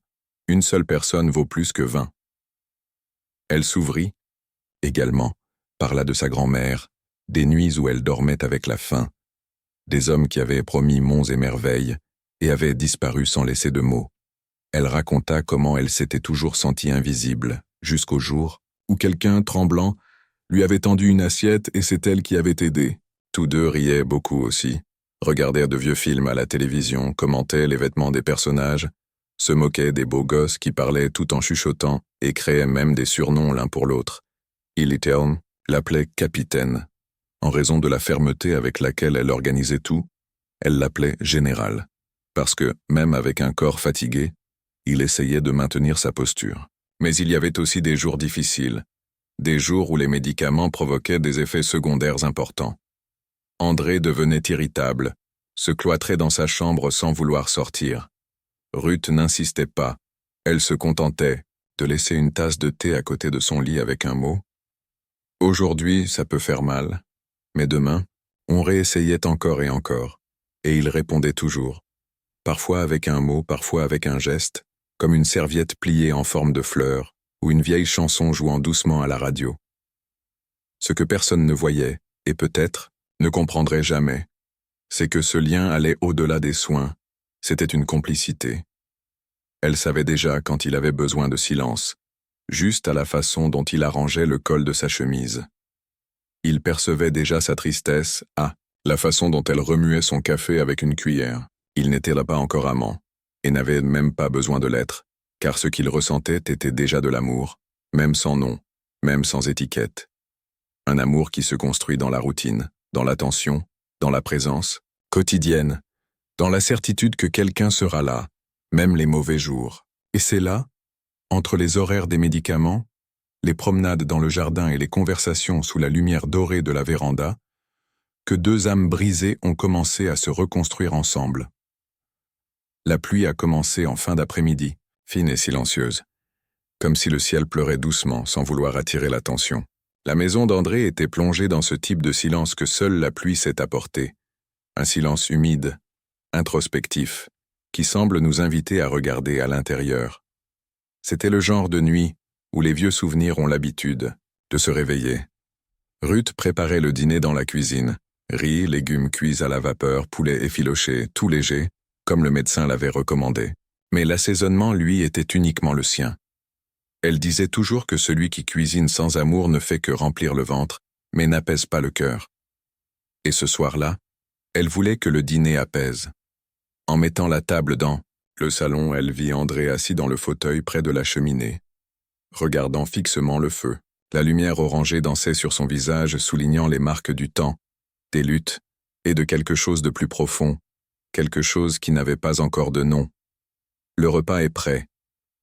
une seule personne vaut plus que 20. Elle s'ouvrit, également, parla de sa grand-mère, des nuits où elle dormait avec la faim, des hommes qui avaient promis monts et merveilles et avaient disparu sans laisser de mots. Elle raconta comment elle s'était toujours sentie invisible, jusqu'au jour où quelqu'un, tremblant, lui avait tendu une assiette et c'est elle qui avait aidé. Tous deux riaient beaucoup aussi, regardèrent de vieux films à la télévision, commentaient les vêtements des personnages, se moquaient des beaux gosses qui parlaient tout en chuchotant et créaient même des surnoms l'un pour l'autre. Illitelm l'appelait Capitaine. En raison de la fermeté avec laquelle elle organisait tout, elle l'appelait Général, parce que, même avec un corps fatigué, il essayait de maintenir sa posture. Mais il y avait aussi des jours difficiles, des jours où les médicaments provoquaient des effets secondaires importants. André devenait irritable, se cloîtrait dans sa chambre sans vouloir sortir. Ruth n'insistait pas, elle se contentait de laisser une tasse de thé à côté de son lit avec un mot. Aujourd'hui, ça peut faire mal, mais demain, on réessayait encore et encore, et il répondait toujours, parfois avec un mot, parfois avec un geste, comme une serviette pliée en forme de fleur, ou une vieille chanson jouant doucement à la radio. Ce que personne ne voyait, et peut-être ne comprendrait jamais, c'est que ce lien allait au-delà des soins, c'était une complicité. Elle savait déjà quand il avait besoin de silence, juste à la façon dont il arrangeait le col de sa chemise. Il percevait déjà sa tristesse à la façon dont elle remuait son café avec une cuillère. Il n'était là pas encore amant, et n'avait même pas besoin de l'être, car ce qu'il ressentait était déjà de l'amour, même sans nom, même sans étiquette. Un amour qui se construit dans la routine, dans l'attention, dans la présence, quotidienne, dans la certitude que quelqu'un sera là, même les mauvais jours. Et c'est là, entre les horaires des médicaments, les promenades dans le jardin et les conversations sous la lumière dorée de la véranda, que deux âmes brisées ont commencé à se reconstruire ensemble. La pluie a commencé en fin d'après-midi, fine et silencieuse, comme si le ciel pleurait doucement sans vouloir attirer l'attention. La maison d'André était plongée dans ce type de silence que seule la pluie sait apporter, un silence humide, introspectif, qui semble nous inviter à regarder à l'intérieur. C'était le genre de nuit où les vieux souvenirs ont l'habitude de se réveiller. Ruth préparait le dîner dans la cuisine, Riz, légumes cuits à la vapeur, poulet effiloché, tout léger, comme le médecin l'avait recommandé. Mais l'assaisonnement, lui, était uniquement le sien. Elle disait toujours que celui qui cuisine sans amour ne fait que remplir le ventre, mais n'apaise pas le cœur. Et ce soir-là, elle voulait que le dîner apaise. En mettant la table dans le salon, elle vit André assis dans le fauteuil près de la cheminée, regardant fixement le feu. La lumière orangée dansait sur son visage, soulignant les marques du temps, des luttes, et de quelque chose de plus profond, quelque chose qui n'avait pas encore de nom. « Le repas est prêt »,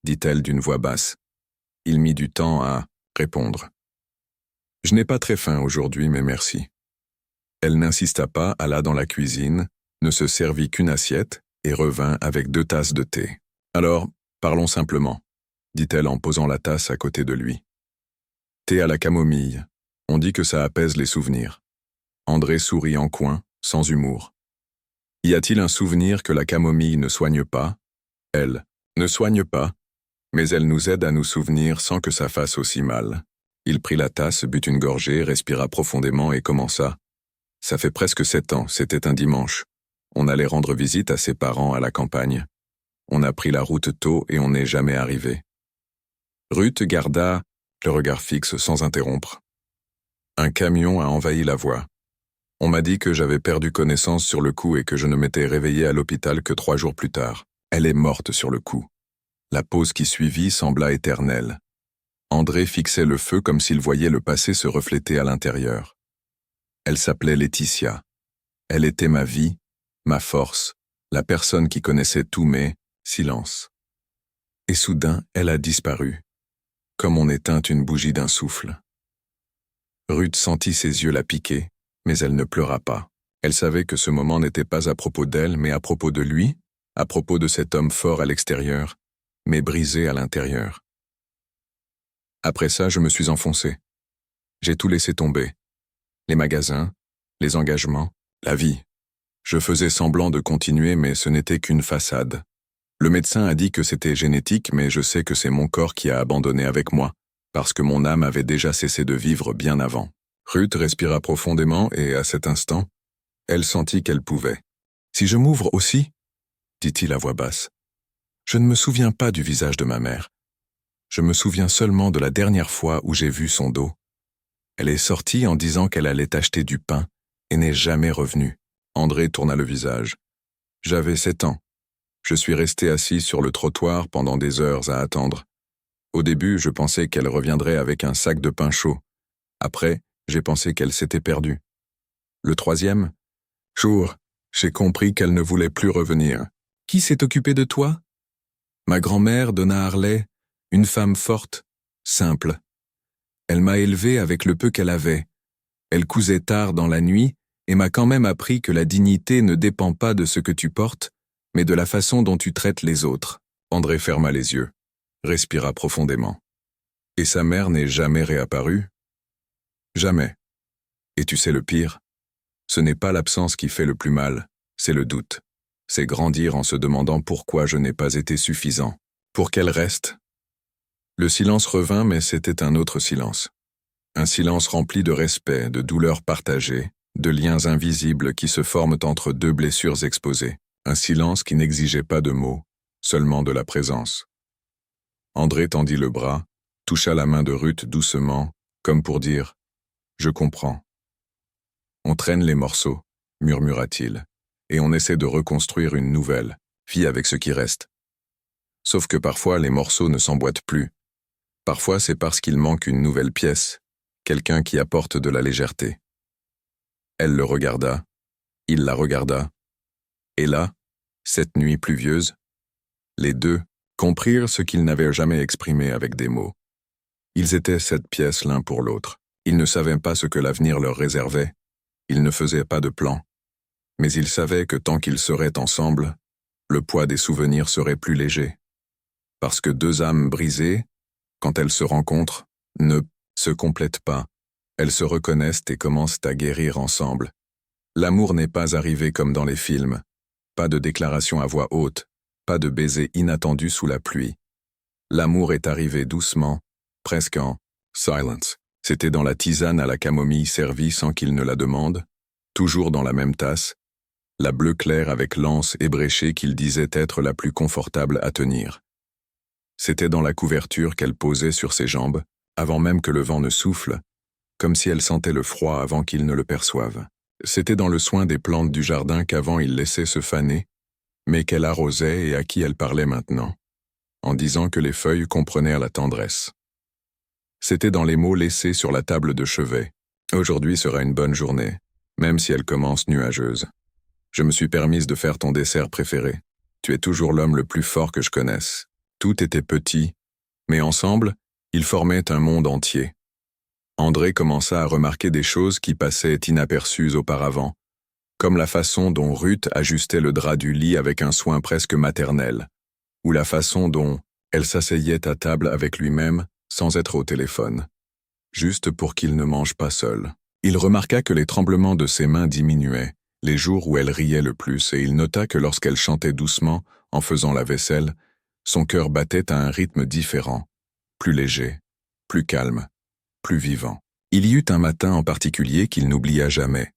dit-elle d'une voix basse. Il mit du temps à répondre. « Je n'ai pas très faim aujourd'hui, mais merci. » Elle n'insista pas, alla dans la cuisine, ne se servit qu'une assiette et revint avec 2 tasses de thé. « Alors, parlons simplement, » dit-elle en posant la tasse à côté de lui. « Thé à la camomille, on dit que ça apaise les souvenirs. » André sourit en coin, sans humour. « Y a-t-il un souvenir que la camomille ne soigne pas? Elle ne soigne pas, mais elle nous aide à nous souvenir sans que ça fasse aussi mal. » Il prit la tasse, but une gorgée, respira profondément et commença. « Ça fait presque 7 ans, c'était un dimanche. On allait rendre visite à ses parents à la campagne. On a pris la route tôt et on n'est jamais arrivé. » Ruth garda le regard fixe sans interrompre. Un camion a envahi la voie. On m'a dit que j'avais perdu connaissance sur le coup et que je ne m'étais réveillé à l'hôpital que 3 jours plus tard. Elle est morte sur le coup. La pause qui suivit sembla éternelle. André fixait le feu comme s'il voyait le passé se refléter à l'intérieur. Elle s'appelait Laetitia. Elle était ma vie, ma force, la personne qui connaissait tout mais silence. Et soudain, elle a disparu, comme on éteint une bougie d'un souffle. Ruth sentit ses yeux la piquer, mais elle ne pleura pas. Elle savait que ce moment n'était pas à propos d'elle, mais à propos de lui, à propos de cet homme fort à l'extérieur, mais brisé à l'intérieur. Après ça, je me suis enfoncé. J'ai tout laissé tomber. Les magasins, les engagements, la vie. Je faisais semblant de continuer, mais ce n'était qu'une façade. Le médecin a dit que c'était génétique, mais je sais que c'est mon corps qui a abandonné avec moi, parce que mon âme avait déjà cessé de vivre bien avant. Ruth respira profondément et, à cet instant, elle sentit qu'elle pouvait. « Si je m'ouvre aussi ?» dit-il à voix basse. « Je ne me souviens pas du visage de ma mère. Je me souviens seulement de la dernière fois où j'ai vu son dos. Elle est sortie en disant qu'elle allait acheter du pain et n'est jamais revenue. » André tourna le visage. « J'avais 7 ans. Je suis resté assis sur le trottoir pendant des heures à attendre. Au début, je pensais qu'elle reviendrait avec un sac de pain chaud. Après, j'ai pensé qu'elle s'était perdue. Le 3e jour, j'ai compris qu'elle ne voulait plus revenir. Qui s'est occupé de toi? Ma grand-mère, Donna Harley, une femme forte, simple. Elle m'a élevé avec le peu qu'elle avait. Elle cousait tard dans la nuit et m'a quand même appris que la dignité ne dépend pas de ce que tu portes, mais de la façon dont tu traites les autres. » André ferma les yeux, respira profondément. « Et sa mère n'est jamais réapparue? » « Jamais. Et tu sais le pire? Ce n'est pas l'absence qui fait le plus mal, c'est le doute. C'est grandir en se demandant pourquoi je n'ai pas été suffisant. Pour qu'elle reste. » Le silence revint, mais c'était un autre silence. Un silence rempli de respect, de douleurs partagées, de liens invisibles qui se forment entre 2 blessures exposées. Un silence qui n'exigeait pas de mots, seulement de la présence. André tendit le bras, toucha la main de Ruth doucement, comme pour dire « Je comprends ». « On traîne les morceaux », murmura-t-il, « et on essaie de reconstruire une nouvelle, vie avec ce qui reste. Sauf que parfois les morceaux ne s'emboîtent plus. Parfois c'est parce qu'il manque une nouvelle pièce, quelqu'un qui apporte de la légèreté. » Elle le regarda, il la regarda, et là, cette nuit pluvieuse, les deux comprirent ce qu'ils n'avaient jamais exprimé avec des mots. Ils étaient cette pièce l'un pour l'autre. Ils ne savaient pas ce que l'avenir leur réservait. Ils ne faisaient pas de plan. Mais ils savaient que tant qu'ils seraient ensemble, le poids des souvenirs serait plus léger. Parce que 2 âmes brisées, quand elles se rencontrent, ne se complètent pas. Elles se reconnaissent et commencent à guérir ensemble. L'amour n'est pas arrivé comme dans les films. Pas de déclaration à voix haute, pas de baiser inattendu sous la pluie. L'amour est arrivé doucement, presque en silence. C'était dans la tisane à la camomille servie sans qu'il ne la demande, toujours dans la même tasse, la bleue claire avec l'anse ébréchée qu'il disait être la plus confortable à tenir. C'était dans la couverture qu'elle posait sur ses jambes, avant même que le vent ne souffle, comme si elle sentait le froid avant qu'il ne le perçoive. C'était dans le soin des plantes du jardin qu'avant il laissait se faner, mais qu'elle arrosait et à qui elle parlait maintenant, en disant que les feuilles comprenaient la tendresse. C'était dans les mots laissés sur la table de chevet. Aujourd'hui sera une bonne journée, même si elle commence nuageuse. Je me suis permise de faire ton dessert préféré. Tu es toujours l'homme le plus fort que je connaisse. Tout était petit, mais ensemble, ils formaient un monde entier. André commença à remarquer des choses qui passaient inaperçues auparavant, comme la façon dont Ruth ajustait le drap du lit avec un soin presque maternel, ou la façon dont elle s'asseyait à table avec lui-même sans être au téléphone, juste pour qu'il ne mange pas seul. Il remarqua que les tremblements de ses mains diminuaient, les jours où elle riait le plus, et il nota que lorsqu'elle chantait doucement, en faisant la vaisselle, son cœur battait à un rythme différent, plus léger, plus calme, plus vivant. Il y eut un matin en particulier qu'il n'oublia jamais.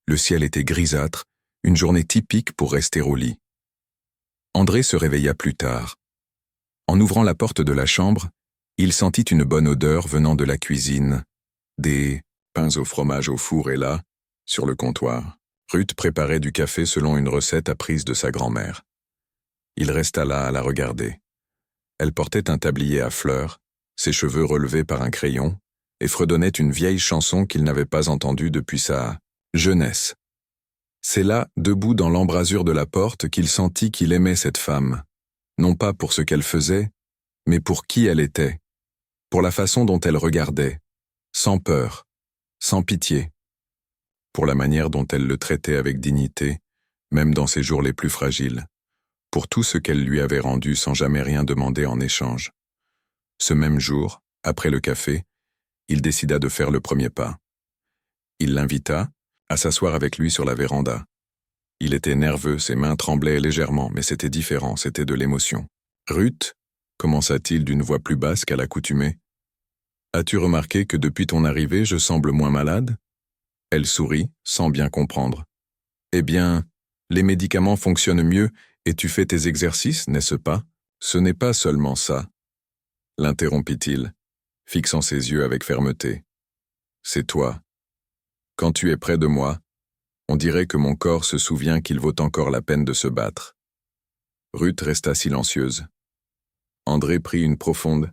Le ciel était grisâtre, une journée typique pour rester au lit. André se réveilla plus tard. En ouvrant la porte de la chambre, il sentit une bonne odeur venant de la cuisine. Des pains au fromage au four et là, sur le comptoir. Ruth préparait du café selon une recette apprise de sa grand-mère. Il resta là à la regarder. Elle portait un tablier à fleurs, ses cheveux relevés par un crayon, et fredonnait une vieille chanson qu'il n'avait pas entendue depuis sa jeunesse. C'est là, debout dans l'embrasure de la porte, qu'il sentit qu'il aimait cette femme, non pas pour ce qu'elle faisait, mais pour qui elle était, pour la façon dont elle regardait, sans peur, sans pitié, pour la manière dont elle le traitait avec dignité, même dans ses jours les plus fragiles, pour tout ce qu'elle lui avait rendu sans jamais rien demander en échange. Ce même jour, après le café, il décida de faire le premier pas. Il l'invita à s'asseoir avec lui sur la véranda. Il était nerveux, ses mains tremblaient légèrement, mais c'était différent, c'était de l'émotion. « Ruth » commença-t-il d'une voix plus basse qu'à l'accoutumée. « As-tu remarqué que depuis ton arrivée, je semble moins malade ?» Elle sourit, sans bien comprendre. « Eh bien, les médicaments fonctionnent mieux et tu fais tes exercices, n'est-ce pas ? Ce n'est pas seulement ça. » L'interrompit-il, fixant ses yeux avec fermeté. « C'est toi. Quand tu es près de moi, on dirait que mon corps se souvient qu'il vaut encore la peine de se battre. » Ruth resta silencieuse. André prit une profonde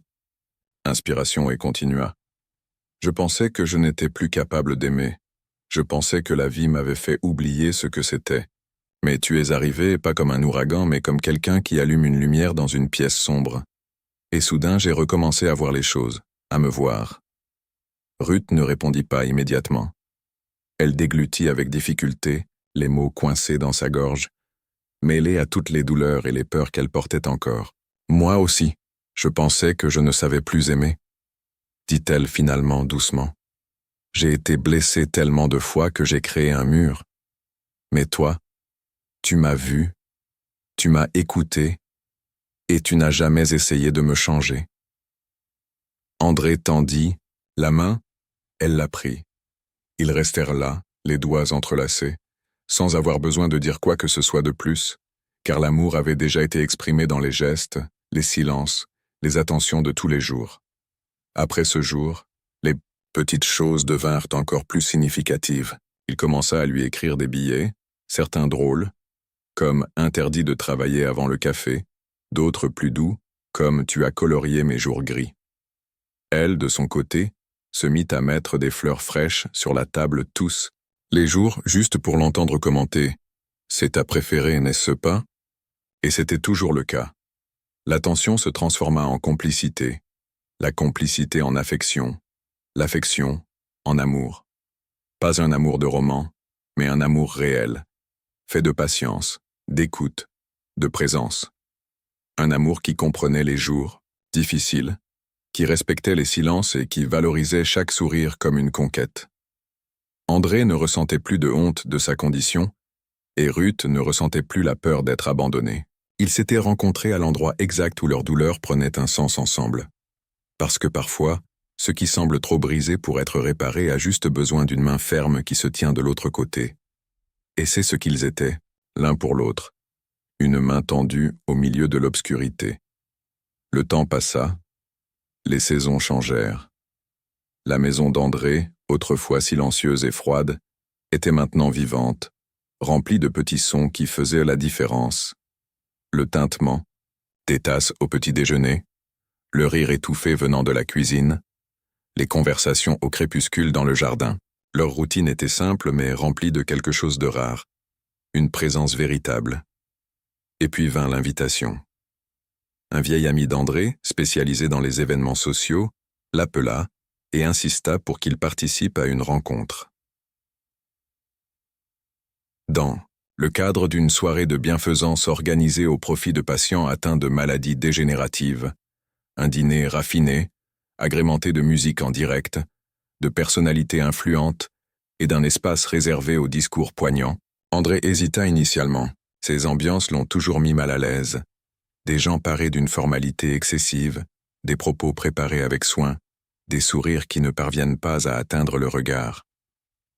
inspiration et continua. « Je pensais que je n'étais plus capable d'aimer. Je pensais que la vie m'avait fait oublier ce que c'était. Mais tu es arrivé, pas comme un ouragan, mais comme quelqu'un qui allume une lumière dans une pièce sombre. Et soudain, j'ai recommencé à voir les choses, à me voir. » Ruth ne répondit pas immédiatement. Elle déglutit avec difficulté, les mots coincés dans sa gorge, mêlés à toutes les douleurs et les peurs qu'elle portait encore. « Moi aussi, je pensais que je ne savais plus aimer, » dit-elle finalement doucement. « J'ai été blessée tellement de fois que j'ai créé un mur. Mais toi, tu m'as vu, tu m'as écouté, et tu n'as jamais essayé de me changer. » André tendit la main, elle la prit. Ils restèrent là, les doigts entrelacés, sans avoir besoin de dire quoi que ce soit de plus, car l'amour avait déjà été exprimé dans les gestes, les silences, les attentions de tous les jours. Après ce jour, les petites choses devinrent encore plus significatives. Il commença à lui écrire des billets, certains drôles, comme « Interdit de travailler avant le café », d'autres plus doux, comme « Tu as colorié mes jours gris ». Elle, de son côté, se mit à mettre des fleurs fraîches sur la table tous les jours, juste pour l'entendre commenter « C'est ta préférée, n'est-ce pas ?» Et c'était toujours le cas. L'attention se transforma en complicité, la complicité en affection, l'affection en amour. Pas un amour de roman, mais un amour réel, fait de patience, d'écoute, de présence. Un amour qui comprenait les jours difficiles, qui respectait les silences et qui valorisait chaque sourire comme une conquête. André ne ressentait plus de honte de sa condition, et Ruth ne ressentait plus la peur d'être abandonnée. Ils s'étaient rencontrés à l'endroit exact où leur douleur prenait un sens ensemble. Parce que parfois, ce qui semble trop brisé pour être réparé a juste besoin d'une main ferme qui se tient de l'autre côté, Et c'est ce qu'ils étaient, l'un pour l'autre, une main tendue au milieu de l'obscurité. Le temps passa, les saisons changèrent. La maison d'André, autrefois silencieuse et froide, était maintenant vivante, remplie de petits sons qui faisaient la différence. Le tintement, des tasses au petit déjeuner, le rire étouffé venant de la cuisine, les conversations au crépuscule dans le jardin. Leur routine était simple mais remplie de quelque chose de rare, une présence véritable. Et puis vint l'invitation. Un vieil ami d'André, spécialisé dans les événements sociaux, l'appela et insista pour qu'il participe à une rencontre. Dans le cadre d'une soirée de bienfaisance organisée au profit de patients atteints de maladies dégénératives, un dîner raffiné, agrémenté de musique en direct, de personnalités influentes et d'un espace réservé aux discours poignants, André hésita initialement. Ces ambiances l'ont toujours mis mal à l'aise. Des gens parés d'une formalité excessive, des propos préparés avec soin, des sourires qui ne parviennent pas à atteindre le regard.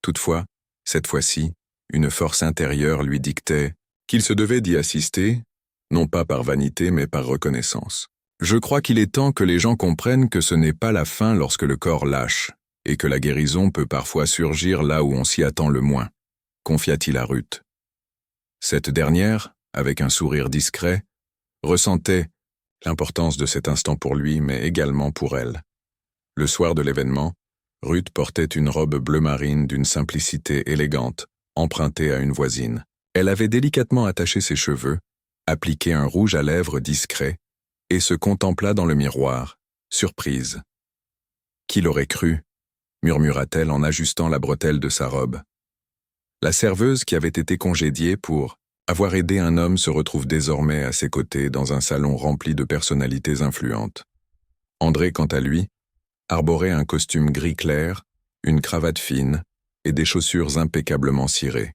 Toutefois, cette fois-ci, une force intérieure lui dictait qu'il se devait d'y assister, non pas par vanité mais par reconnaissance. Je crois qu'il est temps que les gens comprennent que ce n'est pas la fin lorsque le corps lâche, et que la guérison peut parfois surgir là où on s'y attend le moins, confia-t-il à Ruth. Cette dernière, avec un sourire discret, ressentait l'importance de cet instant pour lui, mais également pour elle. Le soir de l'événement, Ruth portait une robe bleu marine d'une simplicité élégante, empruntée à une voisine. Elle avait délicatement attaché ses cheveux, appliqué un rouge à lèvres discret, et se contempla dans le miroir, surprise. « Qui l'aurait cru ?» murmura-t-elle en ajustant la bretelle de sa robe. La serveuse qui avait été congédiée pour avoir aidé un homme se retrouve désormais à ses côtés dans un salon rempli de personnalités influentes. André, quant à lui, arborait un costume gris clair, une cravate fine et des chaussures impeccablement cirées.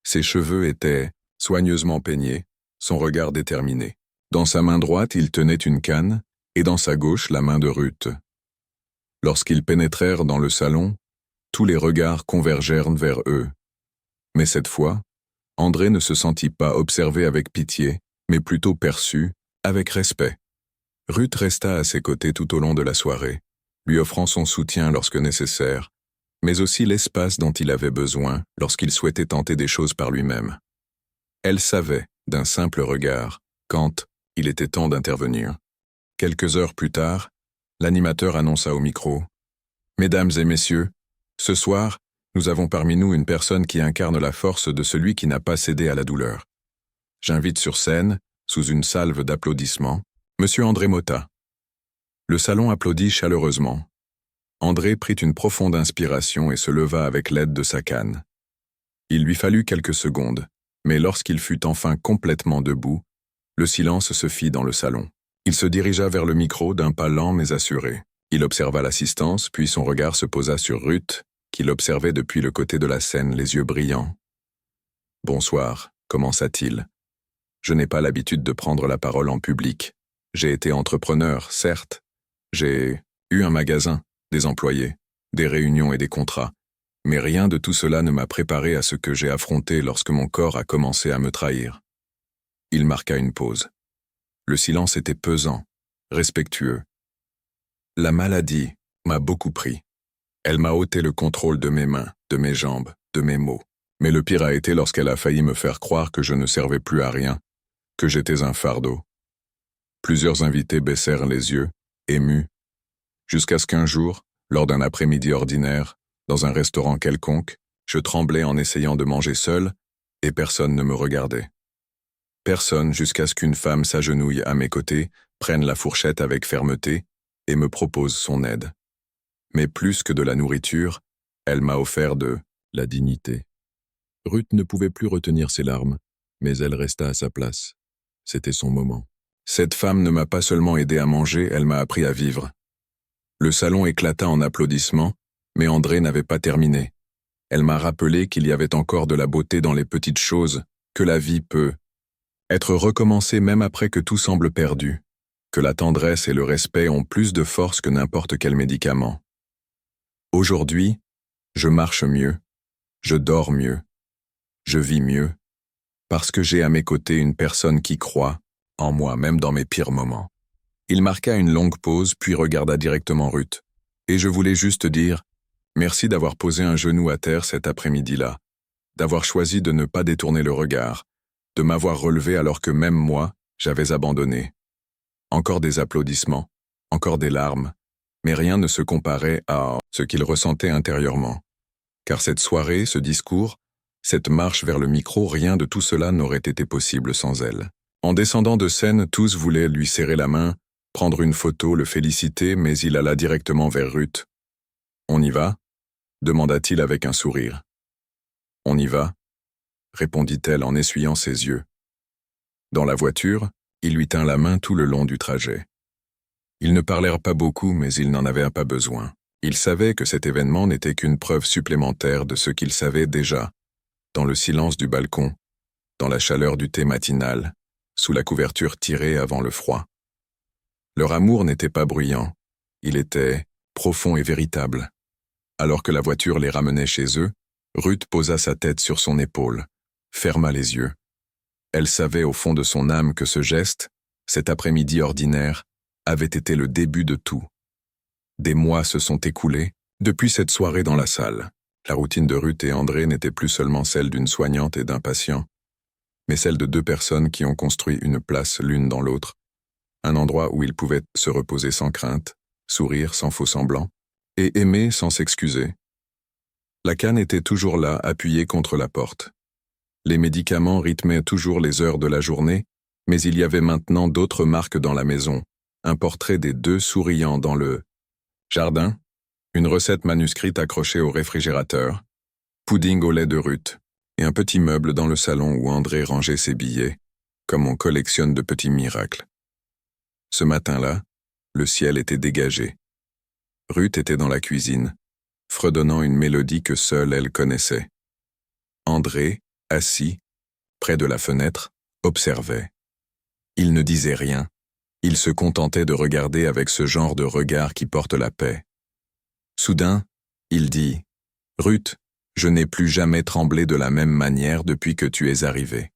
Ses cheveux étaient soigneusement peignés, son regard déterminé. Dans sa main droite, il tenait une canne et dans sa gauche la main de Ruth. Lorsqu'ils pénétrèrent dans le salon, tous les regards convergèrent vers eux. Mais cette fois, André ne se sentit pas observé avec pitié, mais plutôt perçu, avec respect. Ruth resta à ses côtés tout au long de la soirée, lui offrant son soutien lorsque nécessaire, mais aussi l'espace dont il avait besoin lorsqu'il souhaitait tenter des choses par lui-même. Elle savait, d'un simple regard, quand il était temps d'intervenir. Quelques heures plus tard, l'animateur annonça au micro « Mesdames et messieurs, ce soir, nous avons parmi nous une personne qui incarne la force de celui qui n'a pas cédé à la douleur. J'invite sur scène, sous une salve d'applaudissements, Monsieur André Motta. » Le salon applaudit chaleureusement. André prit une profonde inspiration et se leva avec l'aide de sa canne. Il lui fallut quelques secondes, mais lorsqu'il fut enfin complètement debout, le silence se fit dans le salon. Il se dirigea vers le micro d'un pas lent mais assuré. Il observa l'assistance, puis son regard se posa sur Ruth, qui l'observait depuis le côté de la scène, les yeux brillants. « Bonsoir », commença-t-il. « Je n'ai pas l'habitude de prendre la parole en public. J'ai été entrepreneur, certes. J'ai eu un magasin, des employés, des réunions et des contrats. Mais rien de tout cela ne m'a préparé à ce que j'ai affronté lorsque mon corps a commencé à me trahir. » Il marqua une pause. Le silence était pesant, respectueux. La maladie m'a beaucoup pris. Elle m'a ôté le contrôle de mes mains, de mes jambes, de mes mots. Mais le pire a été lorsqu'elle a failli me faire croire que je ne servais plus à rien, que j'étais un fardeau. Plusieurs invités baissèrent les yeux, émus, jusqu'à ce qu'un jour, lors d'un après-midi ordinaire, dans un restaurant quelconque, je tremblais en essayant de manger seul, et personne ne me regardait. Personne jusqu'à ce qu'une femme s'agenouille à mes côtés, prenne la fourchette avec fermeté et me propose son aide. Mais plus que de la nourriture, elle m'a offert de la dignité. Ruth ne pouvait plus retenir ses larmes, mais elle resta à sa place. C'était son moment. Cette femme ne m'a pas seulement aidé à manger, elle m'a appris à vivre. Le salon éclata en applaudissements, mais André n'avait pas terminé. Elle m'a rappelé qu'il y avait encore de la beauté dans les petites choses, que la vie peut être recommencée même après que tout semble perdu, que la tendresse et le respect ont plus de force que n'importe quel médicament. Aujourd'hui, je marche mieux, je dors mieux, Je vis mieux, parce que j'ai à mes côtés une personne qui croit en moi, même dans mes pires moments. Il marqua une longue pause, puis regarda directement Ruth. Et je voulais juste dire, merci d'avoir posé un genou à terre cet après-midi-là, d'avoir choisi de ne pas détourner le regard, de m'avoir relevé alors que même moi, j'avais abandonné. Encore des applaudissements, encore des larmes, mais rien ne se comparait à ce qu'il ressentait intérieurement. Car cette soirée, ce discours, cette marche vers le micro, rien de tout cela n'aurait été possible sans elle. En descendant de scène, tous voulaient lui serrer la main, prendre une photo, le féliciter, mais il alla directement vers Ruth. « On y va ?» demanda-t-il avec un sourire. « On y va ?» répondit-elle en essuyant ses yeux. Dans la voiture, il lui tint la main tout le long du trajet. Ils ne parlèrent pas beaucoup, mais ils n'en avaient pas besoin. Ils savaient que cet événement n'était qu'une preuve supplémentaire de ce qu'ils savaient déjà, dans le silence du balcon, dans la chaleur du thé matinal, sous la couverture tirée avant le froid. Leur amour n'était pas bruyant, il était profond et véritable. Alors que la voiture les ramenait chez eux, Ruth posa sa tête sur son épaule, ferma les yeux. Elle savait au fond de son âme que ce geste, cet après-midi ordinaire, avait été le début de tout. Des mois se sont écoulés depuis cette soirée dans la salle. La routine de Ruth et André n'était plus seulement celle d'une soignante et d'un patient, mais celle de deux personnes qui ont construit une place l'une dans l'autre, un endroit où ils pouvaient se reposer sans crainte, sourire sans faux-semblant, et aimer sans s'excuser. La canne était toujours là, appuyée contre la porte. Les médicaments rythmaient toujours les heures de la journée, mais il y avait maintenant d'autres marques dans la maison, un portrait des deux souriant dans le jardin, une recette manuscrite accrochée au réfrigérateur, pudding au lait de Ruth, et un petit meuble dans le salon où André rangeait ses billets, comme on collectionne de petits miracles. Ce matin-là, le ciel était dégagé. Ruth était dans la cuisine, fredonnant une mélodie que seule elle connaissait. André, assis, près de la fenêtre, observait. Il ne disait rien. Il se contentait de regarder avec ce genre de regard qui porte la paix. Soudain, il dit « Ruth, je n'ai plus jamais tremblé de la même manière depuis que tu es arrivée. »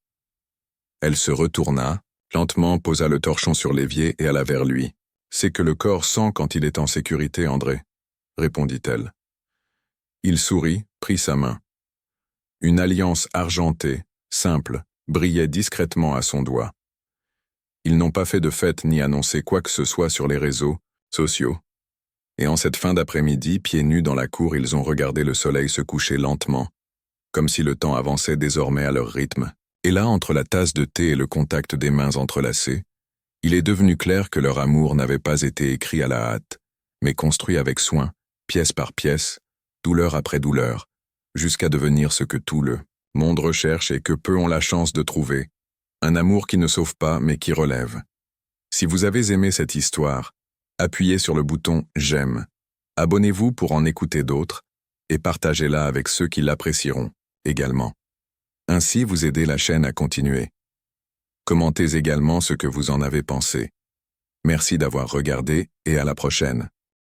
Elle se retourna, lentement posa le torchon sur l'évier et alla vers lui. « C'est que le corps sent quand il est en sécurité, André, » répondit-elle. Il sourit, prit sa main. Une alliance argentée, simple, brillait discrètement à son doigt. Ils n'ont pas fait de fête ni annoncé quoi que ce soit sur les réseaux sociaux. Et en cette fin d'après-midi, pieds nus dans la cour, ils ont regardé le soleil se coucher lentement, comme si le temps avançait désormais à leur rythme. Et là, entre la tasse de thé et le contact des mains entrelacées, il est devenu clair que leur amour n'avait pas été écrit à la hâte, mais construit avec soin, pièce par pièce, douleur après douleur, jusqu'à devenir ce que tout le monde recherche et que peu ont la chance de trouver, un amour qui ne sauve pas mais qui relève. Si vous avez aimé cette histoire, appuyez sur le bouton « J'aime », abonnez-vous pour en écouter d'autres et partagez-la avec ceux qui l'apprécieront également. Ainsi, vous aidez la chaîne à continuer. Commentez également ce que vous en avez pensé. Merci d'avoir regardé et à la prochaine.